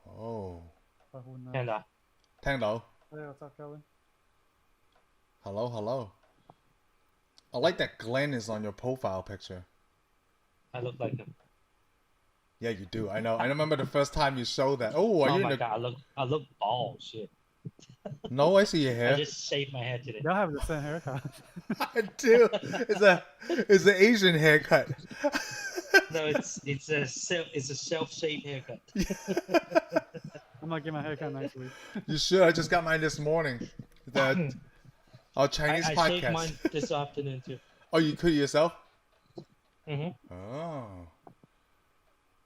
Oh. But who knows? 聽到？聽到? Hey, what's up, Kelly? Hello. I like that Glenn is on your profile picture. I look like him. Yeah, you do. I know. I remember the first time you showed that. Oh, are Oh you my in the... god, I look bald. Shit. No, I see your I hair. just shaved my head today. Y'all have the same haircut. I do. It's an Asian haircut. No, it's a self-shaved haircut. I'm gonna get my haircut next week. You should. I just got mine this morning. Our Chinese I podcast. shaved mine this afternoon too. Oh, you cut it yourself? Mm-hmm.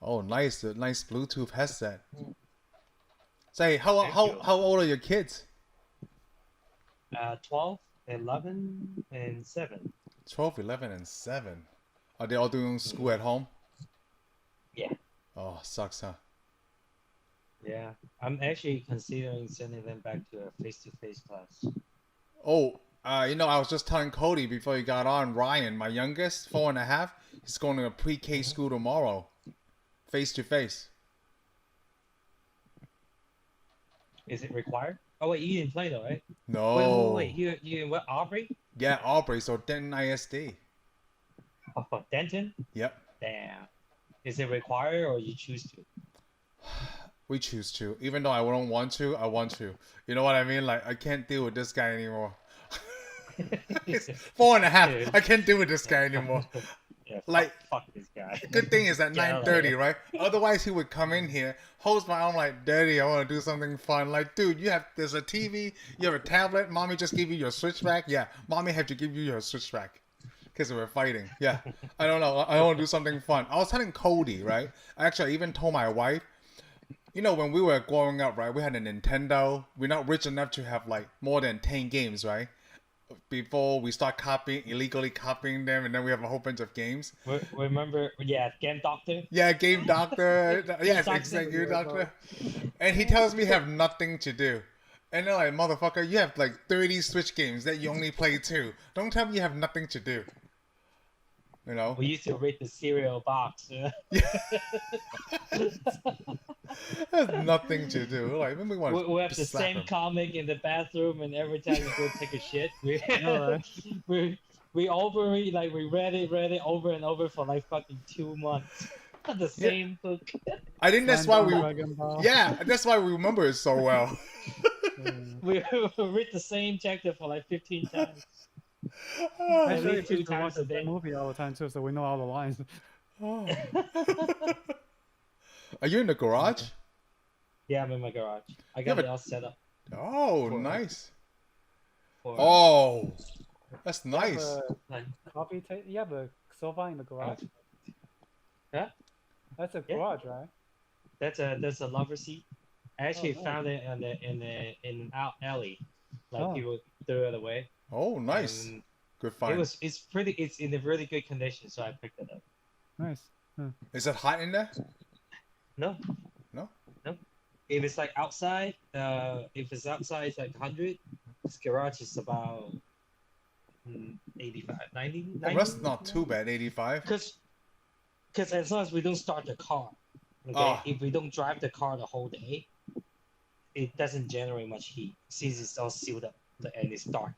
Oh, nice. A nice Bluetooth headset. Say, how Thank you. old are your kids? 12, 11, and 7. 12, 11, and 7. Are they all doing school at home? Yeah. Oh, sucks, huh? Yeah. I'm actually considering sending them back to a face-to-face class. Oh, I was just telling Cody before he got on, Ryan, my youngest, 4.5, he's going to a pre-K school tomorrow. Face-to-face. Is it required? Oh wait, you didn't play though, right? No. Wait. You in what? Aubrey? Yeah, Aubrey, so Denton ISD. Oh, Denton? Yep. Damn. Is it required or you choose to? We choose to. Even though I don't want to, I want to. You know what I mean? Like, I can't deal with this guy anymore. It's 4.5. I can't deal with this guy anymore. Yeah, Like- fuck this guy. Good thing is at Get out of 9:30, here. right? Otherwise, he would come in here, host my arm like, Daddy, I want to do something fun. Like, dude, there's a TV, you have a tablet. Mommy just gave you your switch back. Yeah, mommy had to give you your switch back because we were fighting. Yeah, I don't know. I want to do something fun. I was telling Cody, right? Actually, I even told my wife. You know, when we were growing up, right? We had a Nintendo. We're not rich enough to have like more than 10 games, right? Before we start illegally copying them, and then we have a whole bunch of games. Remember, yeah, Game Doctor? Yeah, Game Doctor. Yes, Doctor. exactly, Game Doctor. And he tells me have nothing to do. And they're like, motherfucker, you have like 30 Switch games that you only play 2. Don't tell me you have nothing to do. You know? We used to read the cereal box. There's nothing to do. Like, when we want We have to the slap same him. comic in the bathroom, and every time we go take a shit, Alright. we overread, like we read it over and over for like fucking 2 months. The same book. I think that's why we... Dragon Ball. Yeah, that's why we remember it so well. We read the same chapter for like 15 times. Actually, At least 2 we watch times a the day. movie all the time too, so we know all the lines. Oh. Are you in the garage? Yeah, I'm in my garage. I Yeah, got but- it all set up. Oh, For- nice. For, Oh, that's You nice. have a like, coffee you have a sofa in the garage? Huh? That's a Yeah. garage, right? that's a lover seat. I actually Oh, nice. found it in an alley. Like Oh. people threw it away. Oh, nice. And Good find. it's in a really good condition, so I picked it up. Nice. Is it hot in there? No. No? No. If it's like outside, if it's outside, it's like 100. This garage is about 85, 90. Oh, that's not too bad, 85. Because as long as we don't start the car, okay, Ah. if we don't drive the car the whole day, it doesn't generate much heat since it's all sealed up and it's dark.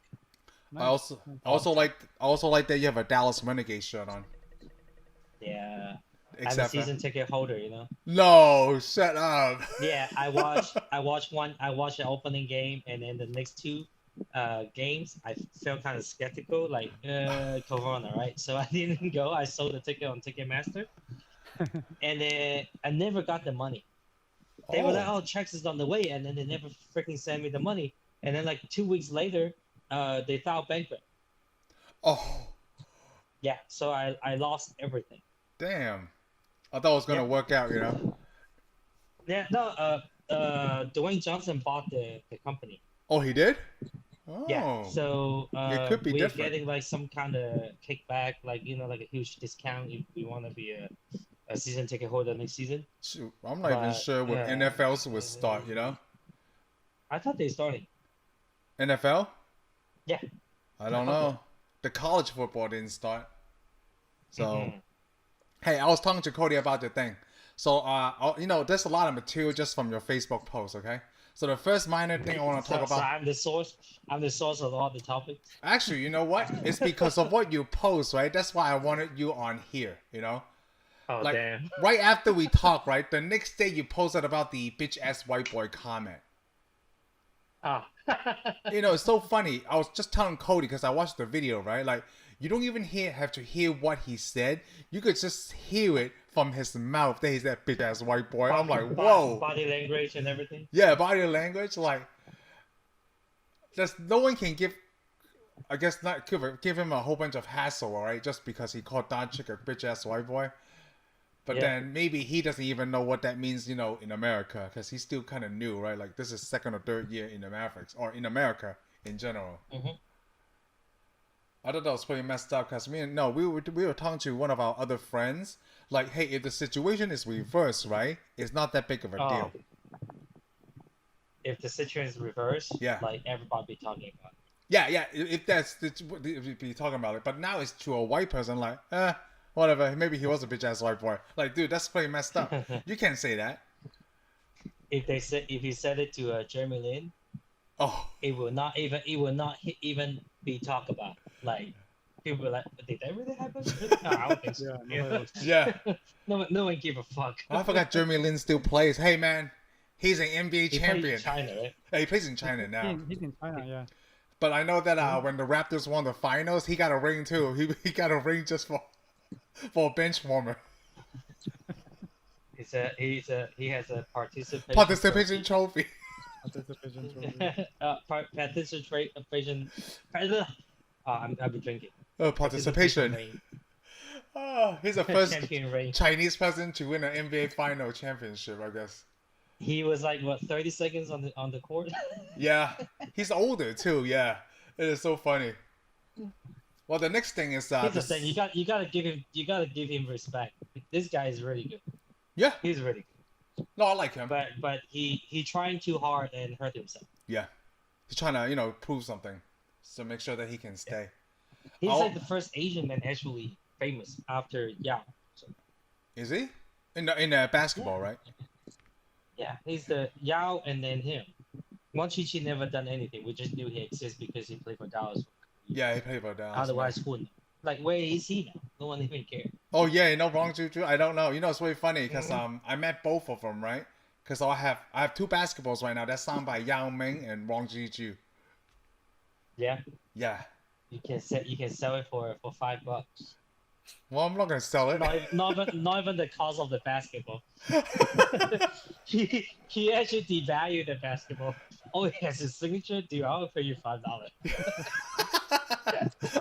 I also like that you have a Dallas Renegade shirt on. Yeah. I'm a Except season ticket holder, you know. no, shut up. Yeah, I watched the opening game, and then the next 2 games I felt kind of skeptical, like Corona, right? So I didn't go. I sold the ticket on Ticketmaster, and then I never got the money. They were like, "Oh, checks is on the way," and then they never freaking sent me the money. And then like 2 weeks later, they filed bankrupt. Oh, Yeah, so I lost everything. damn. I thought it was gonna Yeah. work out, you know. Yeah, no. Dwayne Johnson bought the company. Oh, he did. Oh. Yeah, so It could be we're different. getting like some kind of kickback, like like a huge discount if we want to be a season ticket holder next season. Shoot, I'm not even But, sure what yeah. NFLs would start, you know. I thought they started. NFL? Yeah. I don't know. The college football didn't start. So, Mhm. hey, I was talking to Cody about the thing. So, there's a lot of material just from your Facebook post, okay? So the first minor thing I want to talk So about. I'm the source. I'm the source of all the topics. Actually, you know what? It's because of what you post, right? That's why I wanted you on here, Oh Like, damn. right after we talk, right? The next day you posted about the bitch ass white boy comment. Ah. It's so funny. I was just telling Cody because I watched the video, right? Like, you don't even have to hear what he said. You could just hear it from his mouth that he's that bitch ass white boy. I'm like, whoa. Body language and everything. Yeah, body language. Like, no one can give, I guess, not give him a whole bunch of hassle, all right? Just because he called Don Chick a bitch ass white boy. But then maybe he doesn't even know what that means, in America, because he's still kind of new, right? Like, this is second or third year in the Mavericks, or in America in general. Mm-hmm. I thought that was pretty messed up because we were talking to one of our other friends, like, hey, if the situation is reversed, right, it's not that big of a deal. If the situation is reversed, Yeah. like everybody be talking about it. Yeah, if we'd be talking about it, but now it's to a white person, like, whatever, maybe he was a bitch ass white boy. Like, dude, that's pretty messed up. You can't say that. If you said it to Jeremy Lin, it will not even be talked about. Like, people were like, did that really happen? No, I don't think so. Yeah. No one give a fuck. I forgot Jeremy Lin still plays. Hey, man, he's an NBA He champion. plays in China, right? Yeah, he plays in China now. He's in China, yeah. But I know that when the Raptors won the finals, he got a ring too. He got a ring just for a bench warmer. He has a participation trophy. participation. I've been drinking. Participation. Ring. He's the first Champion ring. Chinese person to win an NBA final championship, I guess. He was like 30 seconds on the court. Yeah, he's older too. Yeah, it is so funny. Well, the next thing is Here's the thing, you gotta give him respect. This guy is really good. Yeah, He's really good. no, I like him. But he trying too hard and hurt himself. Yeah, he's trying to prove something, so make sure that he can stay. He's like the first Asian man actually famous after Yao. So, Is he in the basketball, right? yeah, he's the Yao and then him. Wang Chichi never done anything. We just knew he exists because he played for Dallas. Yeah, he played for Dallas. Otherwise, wouldn't. Like, where is he now? No one even cares. Oh yeah, Wrong Juju. I don't know. It's really funny because I met both of them, right? Because I have two basketballs right now. That's signed by Yao Ming and Wang Juju. Yeah. Yeah. You can sell it for $5. Well, I'm not gonna sell it. Not even the cost of the basketball. he actually devalued the basketball. Oh, he has his signature. Dude, I'll pay you $5.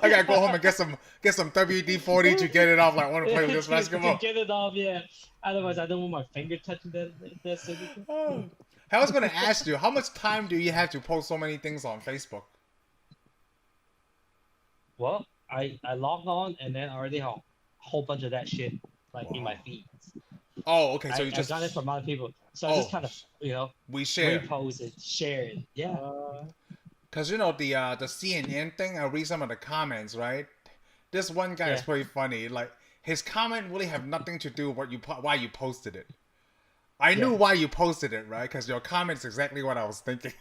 I gotta go home and get some WD-40 to get it off. Like, I want to play with this basketball. Get it off, yeah. Otherwise, I don't want my finger touching that signature. I was gonna ask you, how much time do you have to post so many things on Facebook? Well, I log on and then already have a whole bunch of that shit in my feeds. Oh, okay. So I got it from other people. So I just kind of we share, repost it, share it. Yeah. Cause the CNN thing, I read some of the comments, right? This one guy is pretty funny. Like, his comment really have nothing to do with why you posted it. I knew why you posted it, right? Because your comment's exactly what I was thinking.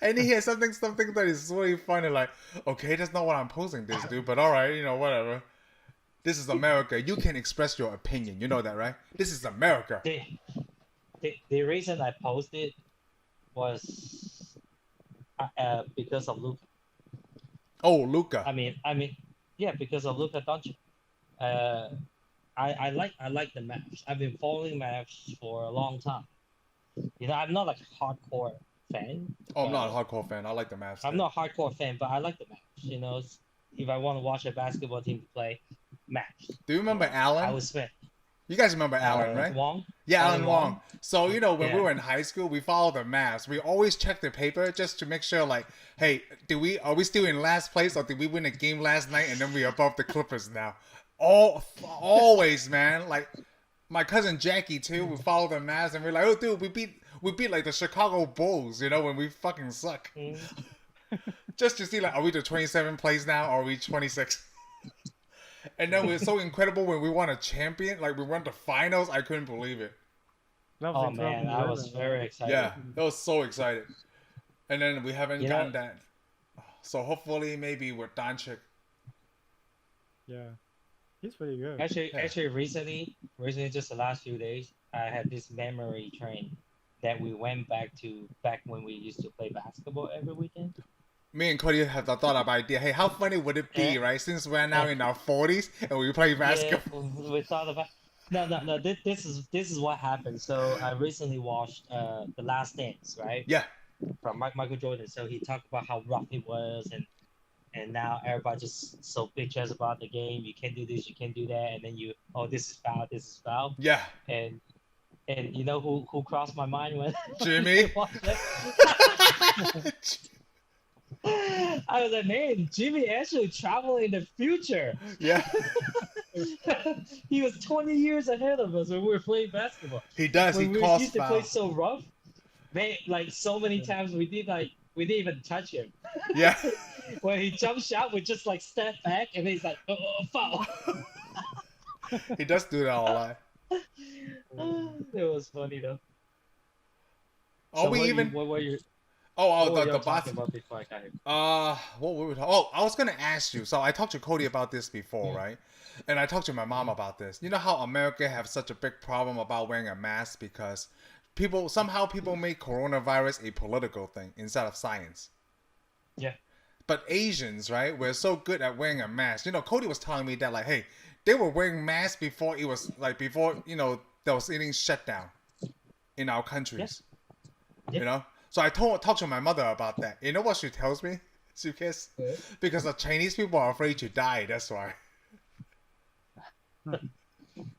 And he has something that is really funny. Like, okay, that's not what I'm posting this, dude. But all right, whatever. This is America. You can express your opinion. You know that, right? This is America. The reason I posted was because of Luka. Oh, Luka. I mean, yeah, because of Luka Doncic. I like the Mavs. I've been following Mavs for a long time. I'm not like a hardcore fan. Oh, I'm not a hardcore fan. I like the Mavs. I'm not a hardcore fan, but I like the Mavs. If I want to watch a basketball team play, Mavs. Do you remember Allen? I was fan. You guys remember Allen, right? Wong? Yeah, Allen Wong. So, when we were in high school, we followed the Mavs. We always checked the paper just to make sure, like, hey, are we still in last place, or did we win a game last night and then we're above the Clippers now? Always, man. Like, my cousin Jackie, too, we followed the Mavs, and we're like, oh, dude, we beat like the Chicago Bulls, when we fucking suck. Just to see, like, are we the 27th place now, or are we 26? And then we're so incredible when we won a champion, like we won the finals. I couldn't believe it. That Oh in man, I was 2011, very right? excited. Yeah, I was so excited. And then we haven't You gotten know- that. So hopefully, maybe with Doncic. Yeah, he's pretty good. Actually, recently, just the last few days, I had this memory train that we went back when we used to play basketball every weekend. Me and Cody have the thought of idea. Hey, how funny would it be, Yeah. right? Since we're now in our 40s and we play basketball. Yeah, we thought about. No. This is what happened. So I recently watched The Last Dance, right? Yeah, From Michael Jordan. So he talked about how rough it was, and now everybody just so bitch ass about the game. You can't do this, you can't do that, and then this is foul, this is foul, yeah. and you know who crossed my mind when Jimmy. I watched that? I was like, man, Jimmy actually traveled in the future. Yeah, He was 20 years ahead of us when we were playing basketball. he does. He When we calls used to play foul. so rough, man, like so many times we didn't even touch him. Yeah. When he jump shot, we just like step back, and he's like, oh, foul. He does do that a lot. It was funny though. Are we even? What were you? Oh, what were the you boss. talking about before I got here? What were we talking? Oh, I was gonna ask you. So I talked to Cody about this before, Yeah. right? And I talked to my mom about this. You know how America have such a big problem about wearing a mask because people make coronavirus a political thing instead of science. Yeah. But Asians, right? We're so good at wearing a mask. You know, Cody was telling me that like, hey, they were wearing masks before it was like there was anything shut down in our countries. Yeah. You know. So I talked to my mother about that. You know what she tells me? Suitcase? Yeah. Because the Chinese people are afraid to die. That's why.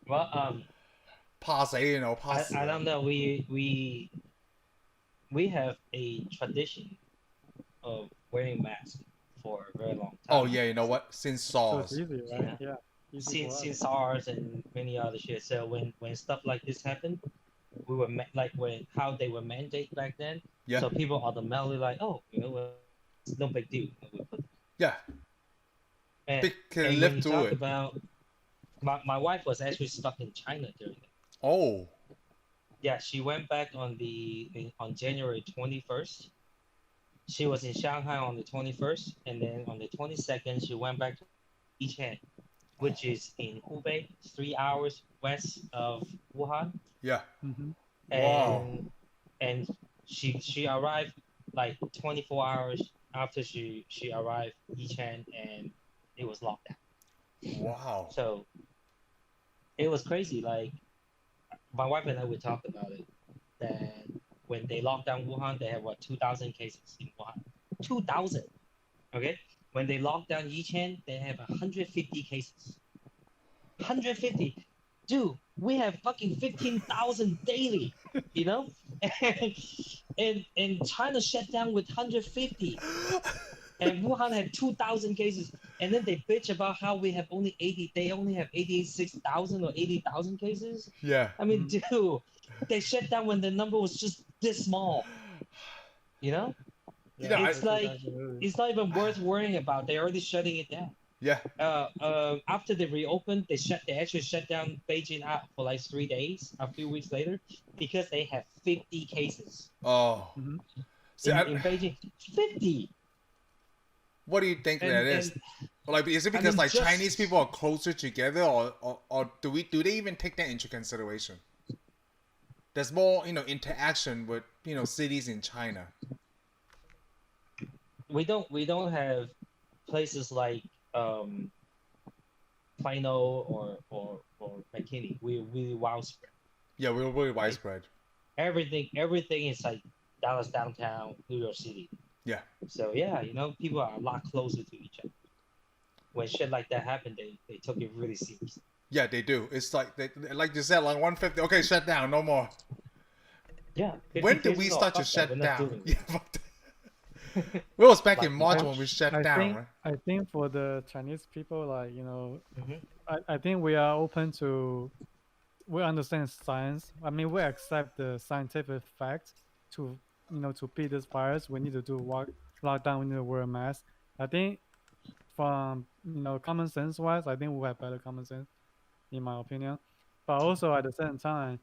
Well, Passe, passe. I don't know. We have a tradition of wearing masks for a very long time. Oh yeah, you know what? Since So it's SARS. easy, right? Yeah. Easy for us. Since SARS and many other shit. So when stuff like this happened, we were how they were mandated back then. Yeah. So people automatically like, oh, it's no big deal. We put Yeah. And, They can and live when you through talk it. about my wife was actually stuck in China during that. Oh. Yeah, she went back on January 21st. She was in Shanghai on the 21st, and then on the 22nd she went back to Yicheng, which is in Hubei, 3 hours west of Wuhan. Yeah. Mm-hmm. Wow. And she arrived like 24 hours after she arrived Yicheng, and it was locked down. Wow. So it was crazy. Like my wife and I would talk about it. That when they locked down Wuhan, they had 2,000 cases in Wuhan. 2,000. Okay. When they locked down Yicheng, they have 150 cases. 150. Dude, we have fucking 15,000 daily. You know, and China shut down with 150. And Wuhan had 2,000 cases, and then they bitch about how we have only 80. They only have 86,000 or 80,000 cases. Yeah. I mean, dude, they shut down when the number was just this small. You know, You know, it's it's not even worth worrying about. They're already shutting it down. Yeah. After they reopened, they actually shut down Beijing out for like 3 days. A few weeks later, because they have 50 cases Oh. Mm-hmm. See, in Beijing. 50. what do you think And- that is? Like, is it I because mean, like just- Chinese people are closer together, or do they even take that into consideration? There's more, interaction with cities in China. We don't have places like Plano or McKinney. We're really widespread. Yeah, we're really widespread. Everything is like Dallas downtown, New York City. Yeah. So yeah, people are a lot closer to each other. When shit like that happened, they took it really seriously. Yeah, they do. It's like like you said, like 150. Okay, shut down, no more. Yeah. When did 50 we cases, start to fuck that, shut we're not down? doing it. Yeah, fuck that. It was back in Like March March. when we shut I down, think right? I think for the Chinese people, like Mhm. I think we are open to, we understand science. I mean, we accept the scientific fact to to beat this virus. We need to do lockdown. We need to wear a mask. I think from common sense wise, I think we have better common sense, in my opinion. But also at the same time,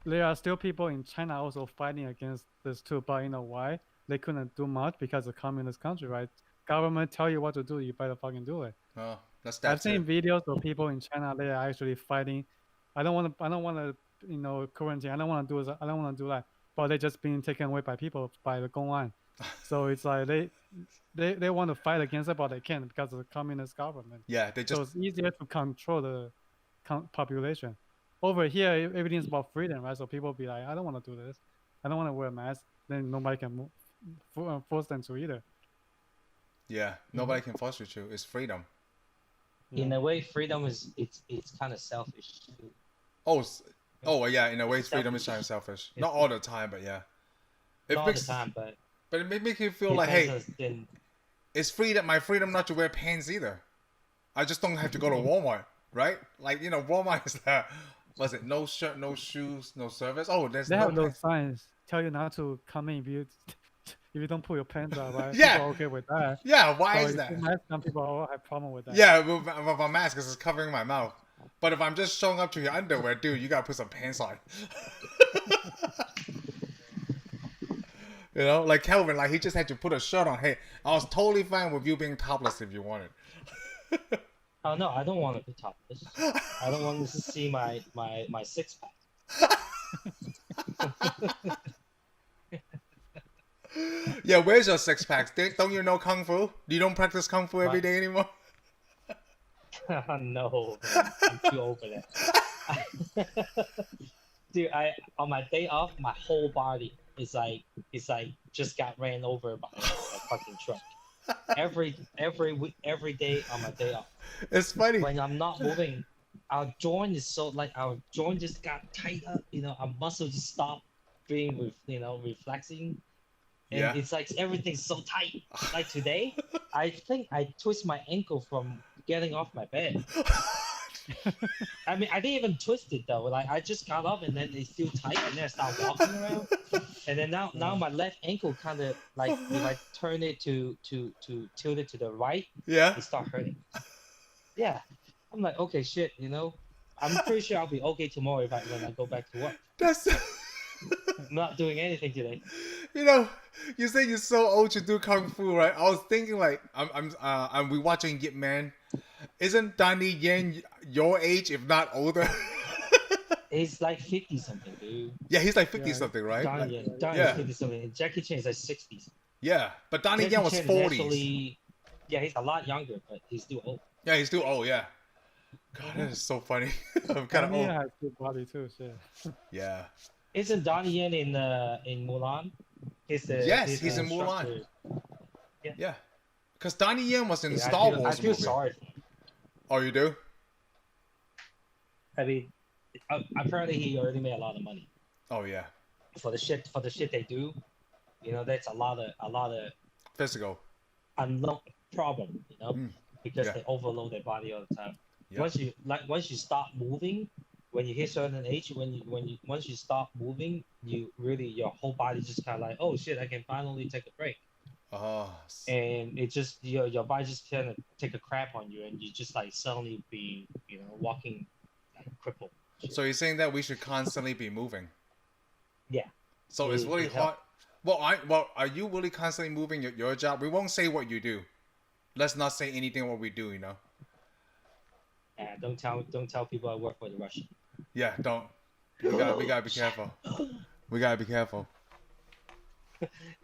there are still people in China also fighting against this too. But you know why? They couldn't do much because the communist country, right? Government tell you what to do, you better fucking do it. Oh, that's I've that seen too. videos of people in China. They are actually fighting. I don't want to. I don't want to. Quarantine. I don't want to do this. I don't want to do that. But they're just being taken away by people by the Gong'an. So it's like they want to fight against it, but they can't because of the communist government. Yeah, they So just it's easier to control the population. Over here, everything's about freedom, right? So people be like, I don't want to do this. I don't want to wear a mask. Then nobody can force them to either. yeah. Nobody can force you to. It's freedom. In a way, freedom is it's kind of selfish. Oh, oh yeah. In a way, It's freedom is kind of selfish. Not all the time, but yeah. It Not all the makes, time, but but it makes you feel like, hey, depends on- it's freedom. My freedom not to wear pants either. I just don't have to go to Walmart, right? Like Walmart is the was it no shirt, no shoes, no service. Oh, there's They no have those pants. signs tell you not to come in if you if you don't put your pants up, right? Yeah. People are okay with that. Yeah, why So is if that? you mask, some people all have problem with that. Yeah, with my mask because it's covering my mouth. But if I'm just showing up to your underwear, dude, you gotta put some pants on. Like Kelvin, like he just had to put a shirt on. Hey, I was totally fine with you being topless if you wanted. Oh no, I don't want to be topless. I don't want to see my six pack. Yeah, where's your six packs? Don't you know kung fu? You don't practice kung fu every What? day anymore? No, man, I'm too old for that. Dude, on my day off, my whole body is like just got ran over by a fucking truck. Every week, every day on my day off. It's funny. When I'm not moving, our joint is so our joint just got tight up. Our muscle just stopped being reflexing. And Yeah. it's like everything's so tight. Like today, I think I twist my ankle from getting off my bed. I mean, I didn't even twist it though. Like I just got up and then it's still tight, and then I start walking around. And then now my left ankle kind of like if I turn it to tilt it to the right, Yeah. it start hurting. Yeah, I'm like, okay, shit. I'm pretty sure I'll be okay tomorrow when I go back to work. That's I'm not doing anything today. you say you're so old to do kung fu, right? I was thinking like I'm we watching Yip Man. Isn't Donnie Yen your age, if not older? He's like 50 something, dude. Yeah, he's like 50 Yeah. something, right? Donnie yeah. is 50 something. Jackie Chan is like 60s. Yeah, but Donnie Jackie Yen was Chan is 40s. actually, yeah, he's a lot younger, but he's still old. Yeah, he's still old. Yeah. God, that is so funny. I'm kind of Donnie old. has good body too. Shit. Yeah. Isn't Donnie Yen in Mulan? Yes, he's in Mulan. structure. Yeah. Because Donnie Yen was in Yeah, Star I Wars feel movie. sorry for him. Oh, you do? I mean, apparently he already made a lot of money Oh yeah. for the shit they do. That's a lot of Physical. unknown problem. Mm, Because yeah. they overload their body all the time. Yeah. Once you stop moving, when you hit certain age, once you stop moving, your whole body just kind of like, oh shit, I can finally take a break. Oh. And it just your body just kind of take a crap on you, and you just like suddenly be walking like crippled. So you're saying that we should constantly be moving? Yeah. So it's It- really it hard. Well, are you really constantly moving your job? We won't say what you do. Let's not say anything what we do. Don't tell people I work for the Russian. Yeah, don't. We gotta be careful. We gotta be careful.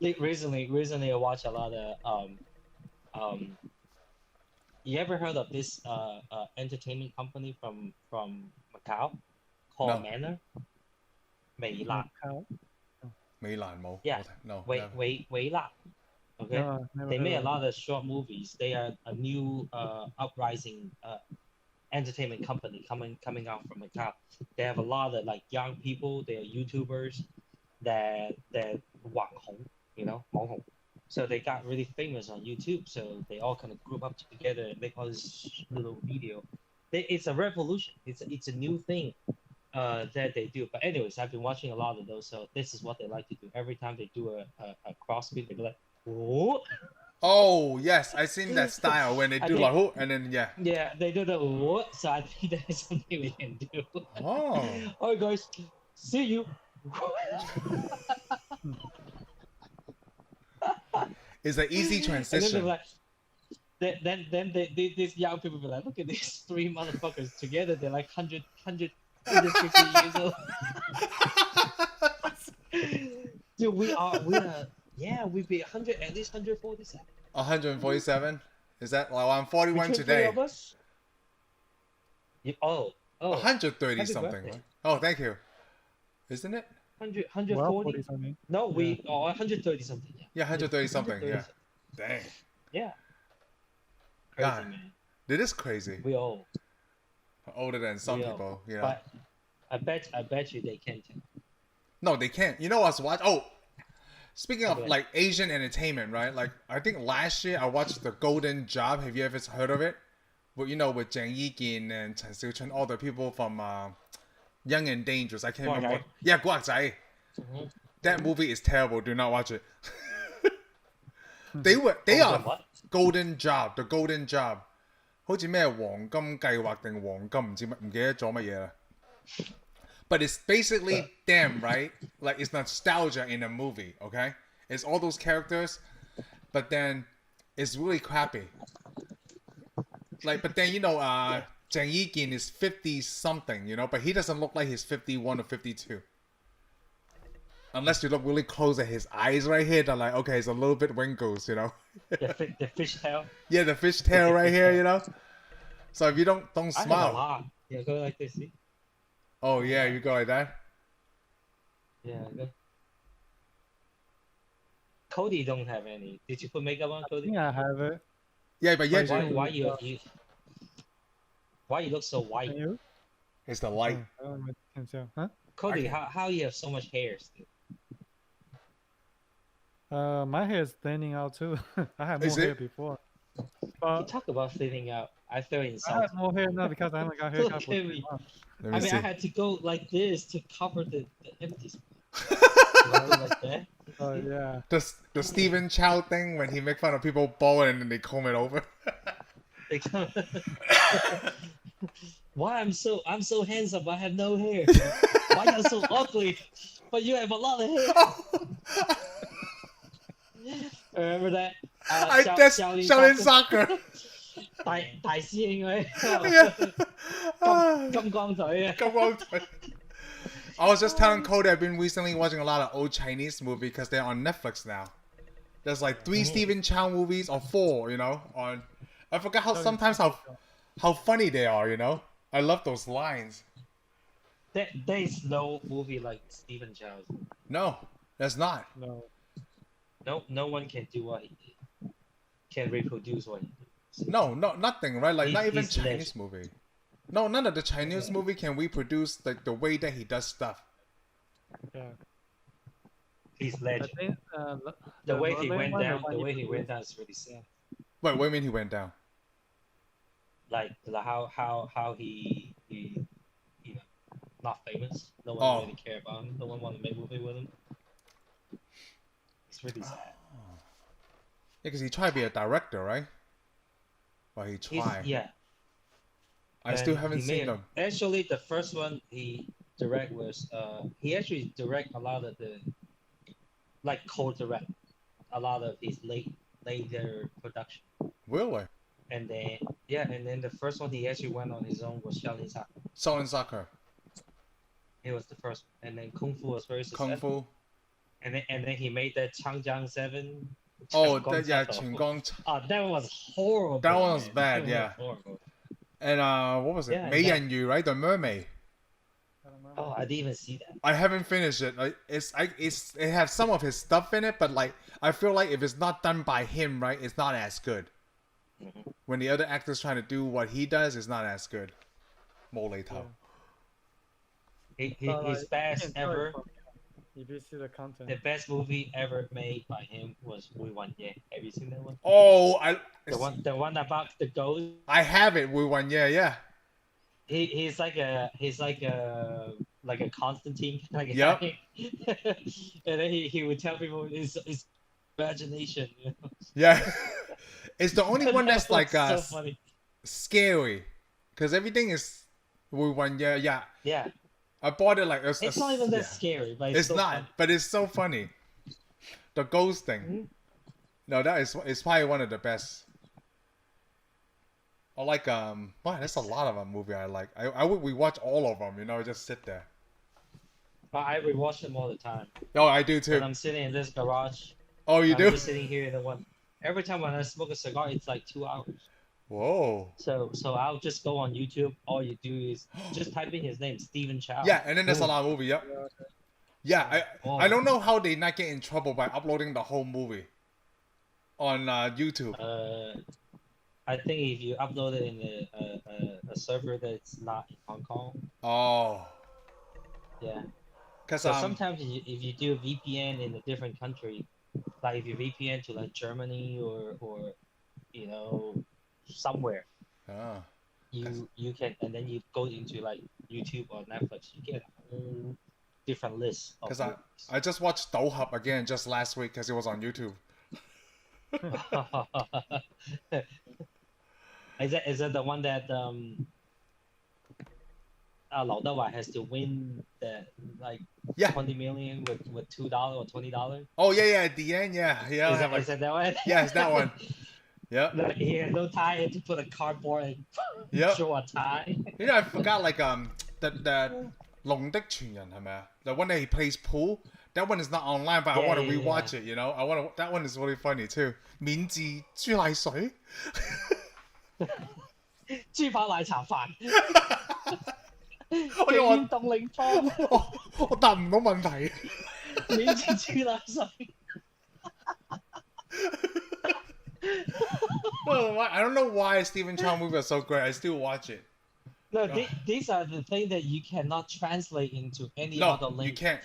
Recently I watched a lot of you ever heard of this entertainment company from Macau called No. Manor? 微辣. How? 美蘭冇. Yeah. No. 微辣. Okay. No, never They heard made a of lot of short movies. They are a new uprising entertainment company coming out from Macau. They have a lot of like young people. They are YouTubers that 網紅, 網紅. So they got really famous on YouTube. So they all kind of group up together and make all this little video. It's a revolution. It's a new thing that they do. But anyways, I've been watching a lot of those. So this is what they like to do. Every time they do a CrossFit, they go like, oh. Oh yes, I seen that style when they I do think- like oh, and then yeah. Yeah, they do the what? So I think that is something we can do. Oh. Alright, guys, see you. It's an easy And then transition. they're like, these young people be like, look at these three motherfuckers together. They're like 150 years old. Dude, we are, yeah, we be 100, at least 147. 147. Is that well? I'm 41 Between three today. of us. Oh, 130 Happy something. birthday. Right? Oh, thank you. Isn't it? 100, Well, 140. 40 something. No, we 130 something. Yeah, 130 something. Yeah. 130. Dang. Yeah. Crazy, God. man. It is crazy. We all. Older than some We all. people. You know. But I bet you they can too. No, they can't. You know what's watch? Oh, speaking of Okay. like Asian entertainment, right? Like I think last year I watched The Golden Job. Have you ever heard of it? Well, you know, with Zhang Yijin and Chen Xiuchun, all the people from Young and Dangerous. I can't remember. Guac What, yeah, Guac Zai. Mhm. That movie is terrible. Do not watch it. They Oh, are what? Golden Job. The Golden Job. 好似咩黃金計劃定黃金唔知乜唔記得咗乜嘢啦。But it's basically them, right? Like it's nostalgia in a movie, okay? It's all those characters, but then it's really crappy. Like, but then you know, Zhang Yijin is 50 something, you know, but he doesn't look like he's 51 or 52. Unless you look really close at his eyes right here, they're like, okay, it's a little bit wrinkles, you know. The fish tail. Yeah, the fish tail right here, you know. So if you don't I have a smile, lot. Yeah, go like this. See? oh yeah, you go like that. Yeah. Go. Cody don't have any. Did you put makeup on, I Cody? think I have it. Yeah, but yeah, Why you look so Can white? you? it's the light. I don't know if you can tell. Huh? Cody, how you have so much hair still? My hair is thinning out too. I had Is more hair it? before. You But talk about thinning out. I feel I insulted. have more hair now because I haven't got haircut for Look at 3 me. months. Let I me mean, see. I had to go like this to cover the empty spot. You know, like that. Oh yeah. The Stephen Chow thing when he make fun of people bald and then they comb it over. They come- Why I'm so handsome, but I have no hair. Why you're so ugly, but you have a lot of hair. Remember that? That's Shaolin Soccer. 大師兄嗰啲 Yeah. 金剛腿啊！ Come on. I was just telling Cody I've been recently watching a lot of old Chinese movies because they're on Netflix now. There's like 3 Stephen Chow movies or 4, you know, on. I forgot how funny they are, you know. I love those lines. There is no movie like Stephen Chow's. No, that's not. No. No one can do what he did. Can reproduce what he did. No, nothing, right? Like not even He's Chinese movie. No, none of the Chinese movie can reproduce like the way that he does stuff. Yeah. He's I legend. think The way he Mermaid went one, down, one the you way he put went with- down is really sad. Wait, what do you mean he went down? Like how he you know not famous. No one Oh. really care about him. No one want to make a movie with him. It's really sad. Yeah, because he tried to be a director, right? Well, he He's, tried. yeah. I still And haven't he seen made- them. Actually, the first one he direct was he actually direct a lot of the like co-direct a lot of his later production. Really? And then the first one he actually went on his own was Shaolin Soccer. Shaolin Soccer, It was the first one. And then Kung Fu was very Kung successful. Fu. And then he made that Changjiang 7. Oh, Changjiang that, yeah, 7. Qinggong. Oh, that one was horrible. That one was man. bad, That one yeah. was horrible. And what was it? Yeah, Mei that- Yan Yu, right? The mermaid. I don't remember. Oh, I didn't even see that. I haven't finished it. Like, it has some of his stuff in it, but like I feel like if it's not done by him, right, it's not as good. Mhm. When the other actors trying to do what he does, it's not as good. Mo Lei Tao. His But, like, you best can tell it ever, from- if you see the content. the best movie ever made by him was Wu Wan Ye. Have you seen that one? Oh, The one about the ghost. I have it. We won. Yeah. He's like a Constantine kind of Yep. guy. And then he would tell people it's imagination. You know? Yeah. It's the only one that's like so funny. scary, because everything is yeah. Yeah, I bought it like it's not even that scary, but It's so not, funny. but it's so funny. The ghost thing. Mhm. No, that is it's probably one of the best. I like wow, that's a lot of a movie I like. I would rewatch all of them, you know, just sit there. But I rewatch them all the time. Oh, I do When too. I'm sitting in this garage, Oh, you I'm do? just sitting here in the one. Every time when I smoke a cigar, it's like 2 hours. Whoa. So I'll just go on YouTube. All you do is just type in his name, Stephen Chow. Yeah, and then there's a Boom. lot of movie. Yep. Yeah, okay. Yeah, Oh. I don't know how they not get in trouble by uploading the whole movie on YouTube. I think if you upload it in a server that's not in Hong Kong, Oh, yeah. because So sometimes if you do a VPN in a different country, like if you VPN to like Germany or you know somewhere, ah. you can, and then you go into like YouTube or Netflix, you get a whole different list of Because movies. I just watched Do Hub again just last week because it was on YouTube. Is that the one that Lao Dawai has to win the like Yeah. 20 million with $2 or $20? Oh yeah, yeah. At the end, yeah. Is that one? Yeah, it's that one. Yep. Like, he had no tie, he had to put a cardboard and Yep. show a tie. You know, I forgot like the 龍的傳人係咪啊? The one that he plays pool. That one is not online, but I want to Yeah, rewatch it. You know, that one is really funny too. 免治豬奶水。豬扒奶茶飯，我以為電動檸檬，我答唔到問題。免治豬奶水。I don't know why Stephen Chow movies are so great. I still watch it. No, these are the things that you cannot translate into any No, other language. you can't.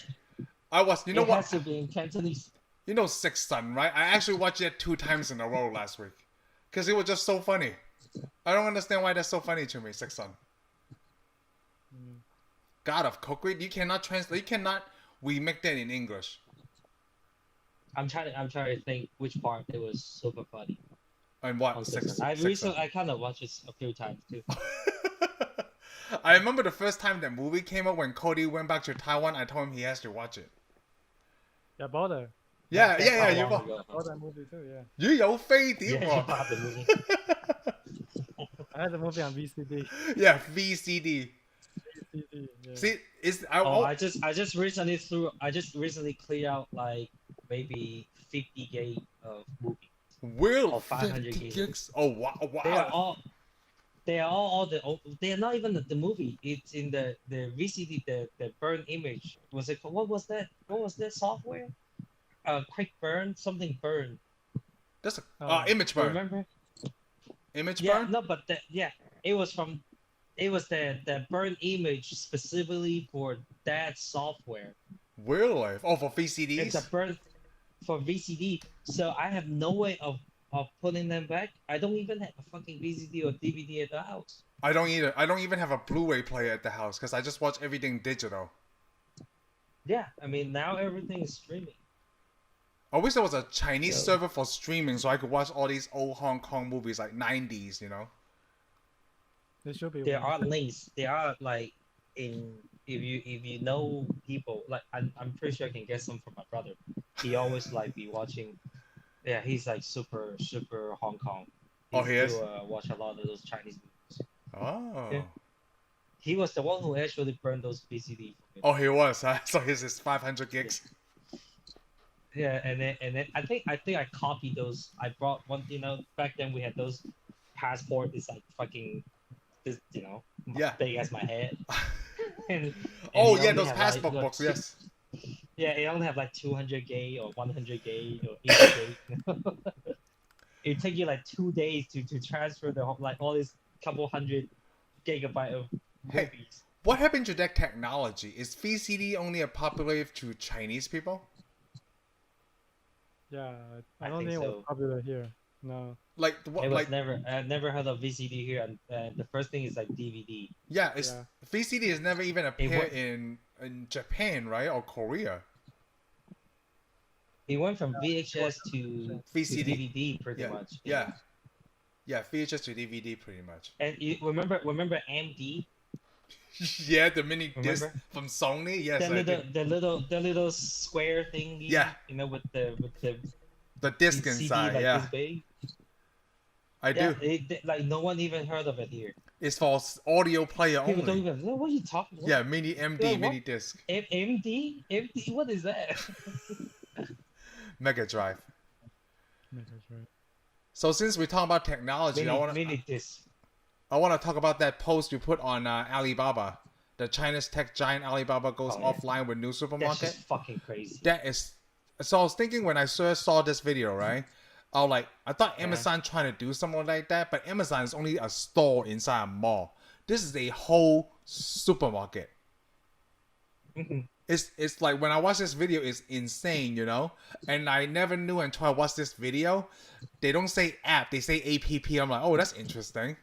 You know it what? has to be in Cantonese. You know Sixth Son, right? I actually watched it 2 times in a row last week. Because it was just so funny. I don't understand why that's so funny to me, Sixth Son. God of Cookery, you cannot translate, you cannot remake that in English. I'm trying to think which part it was super funny. And what? On Sixth Sixth Son. I kind of watched it a few times too. I remember the first time that movie came out when Cody went back to Taiwan, I told him he has to watch it. Yeah, bought it. Yeah, That's how you long bought. ago. Bought that movie too. Yeah, 你有飛碟 Yeah, you 喎 bought the movie. I had the movie on VCD. Yeah, VCD. VCD. Yeah. See, I just recently cleared out like maybe 50 gig of movie. Will or 500 50 gigs. gigs? Oh wow! They are all they are not even the movie. It's in the VCD, the burn image. Was it, what was that? What was that software? Quick burn, something burn. That's Oh. image burn. Remember? Image Yeah, burn. no, but it was the burn image specifically for that software. Really? Oh, for It's a VCDs. burn for VCD. So I have no way of putting them back. I don't even have a fucking VCD or DVD at the house. I don't either. I don't even have a Blu-ray player at the house because I just watch everything digital. Yeah, I mean now everything is streaming. I wish there was a Chinese So- server for streaming so I could watch all these old Hong Kong movies like 90s, you know? There should be. There one. are links. There are like in if you know people like I'm pretty sure I can get some from my brother. He always like be watching. Yeah, he's like super Hong Kong. Oh, he is? still, watch a lot of those Chinese movies. Oh. Yeah. He was the one who actually burned those VCD. For me. Oh, he was. Huh? So his is 500 gigs. Yeah, and then I think I copied those. I brought one. You know, back then we had those passport. It's like fucking, this, you know, Yeah. big as my head. and Oh, it yeah, only those have, passport like, books, yes. Yeah, it only have like 200 gig or 100 gig or 80 gig. It take you like 2 days to transfer the whole, like all this couple hundred gigabyte of Hey. movies. What happened to that technology? Is VCD only a popular to Chinese people? Yeah, I I don't think think it was so. popular here. No. Like what? It was Like I've never heard of VCD here, and the first thing is like DVD. yeah, it's Yeah. VCD has never even appeared wa- in Japan, right, or Korea. It went from VHS to VCD. DVD pretty Yeah, much. yeah, VHS to DVD pretty much. And you remember MD? Yeah, the mini disc Remember? from Sony. Yes, The I do. little square thingy. Yeah. You know, with the The disc CD inside. like Yeah, this big. I Yeah, do. like no one even heard of it here. It's for audio player People don't only. even know what are you talking about. Yeah, mini MD, Like, what? mini disc, MD? What is that? Mega Drive. Yeah, that's right. So since we talk about technology, mini disc. I want to talk about that post you put on Alibaba. The China's tech giant Alibaba goes Oh, yeah. offline with new That's supermarket. just fucking crazy. That is. So I was thinking when I first saw this video, right? I thought Yeah. Amazon trying to do something like that, but Amazon is only a store inside a mall. This is a whole supermarket. Mhm. It's like when I watch this video, it's insane, you know. And I never knew until I watched this video. They don't say app, they say app. I'm like, oh, that's interesting.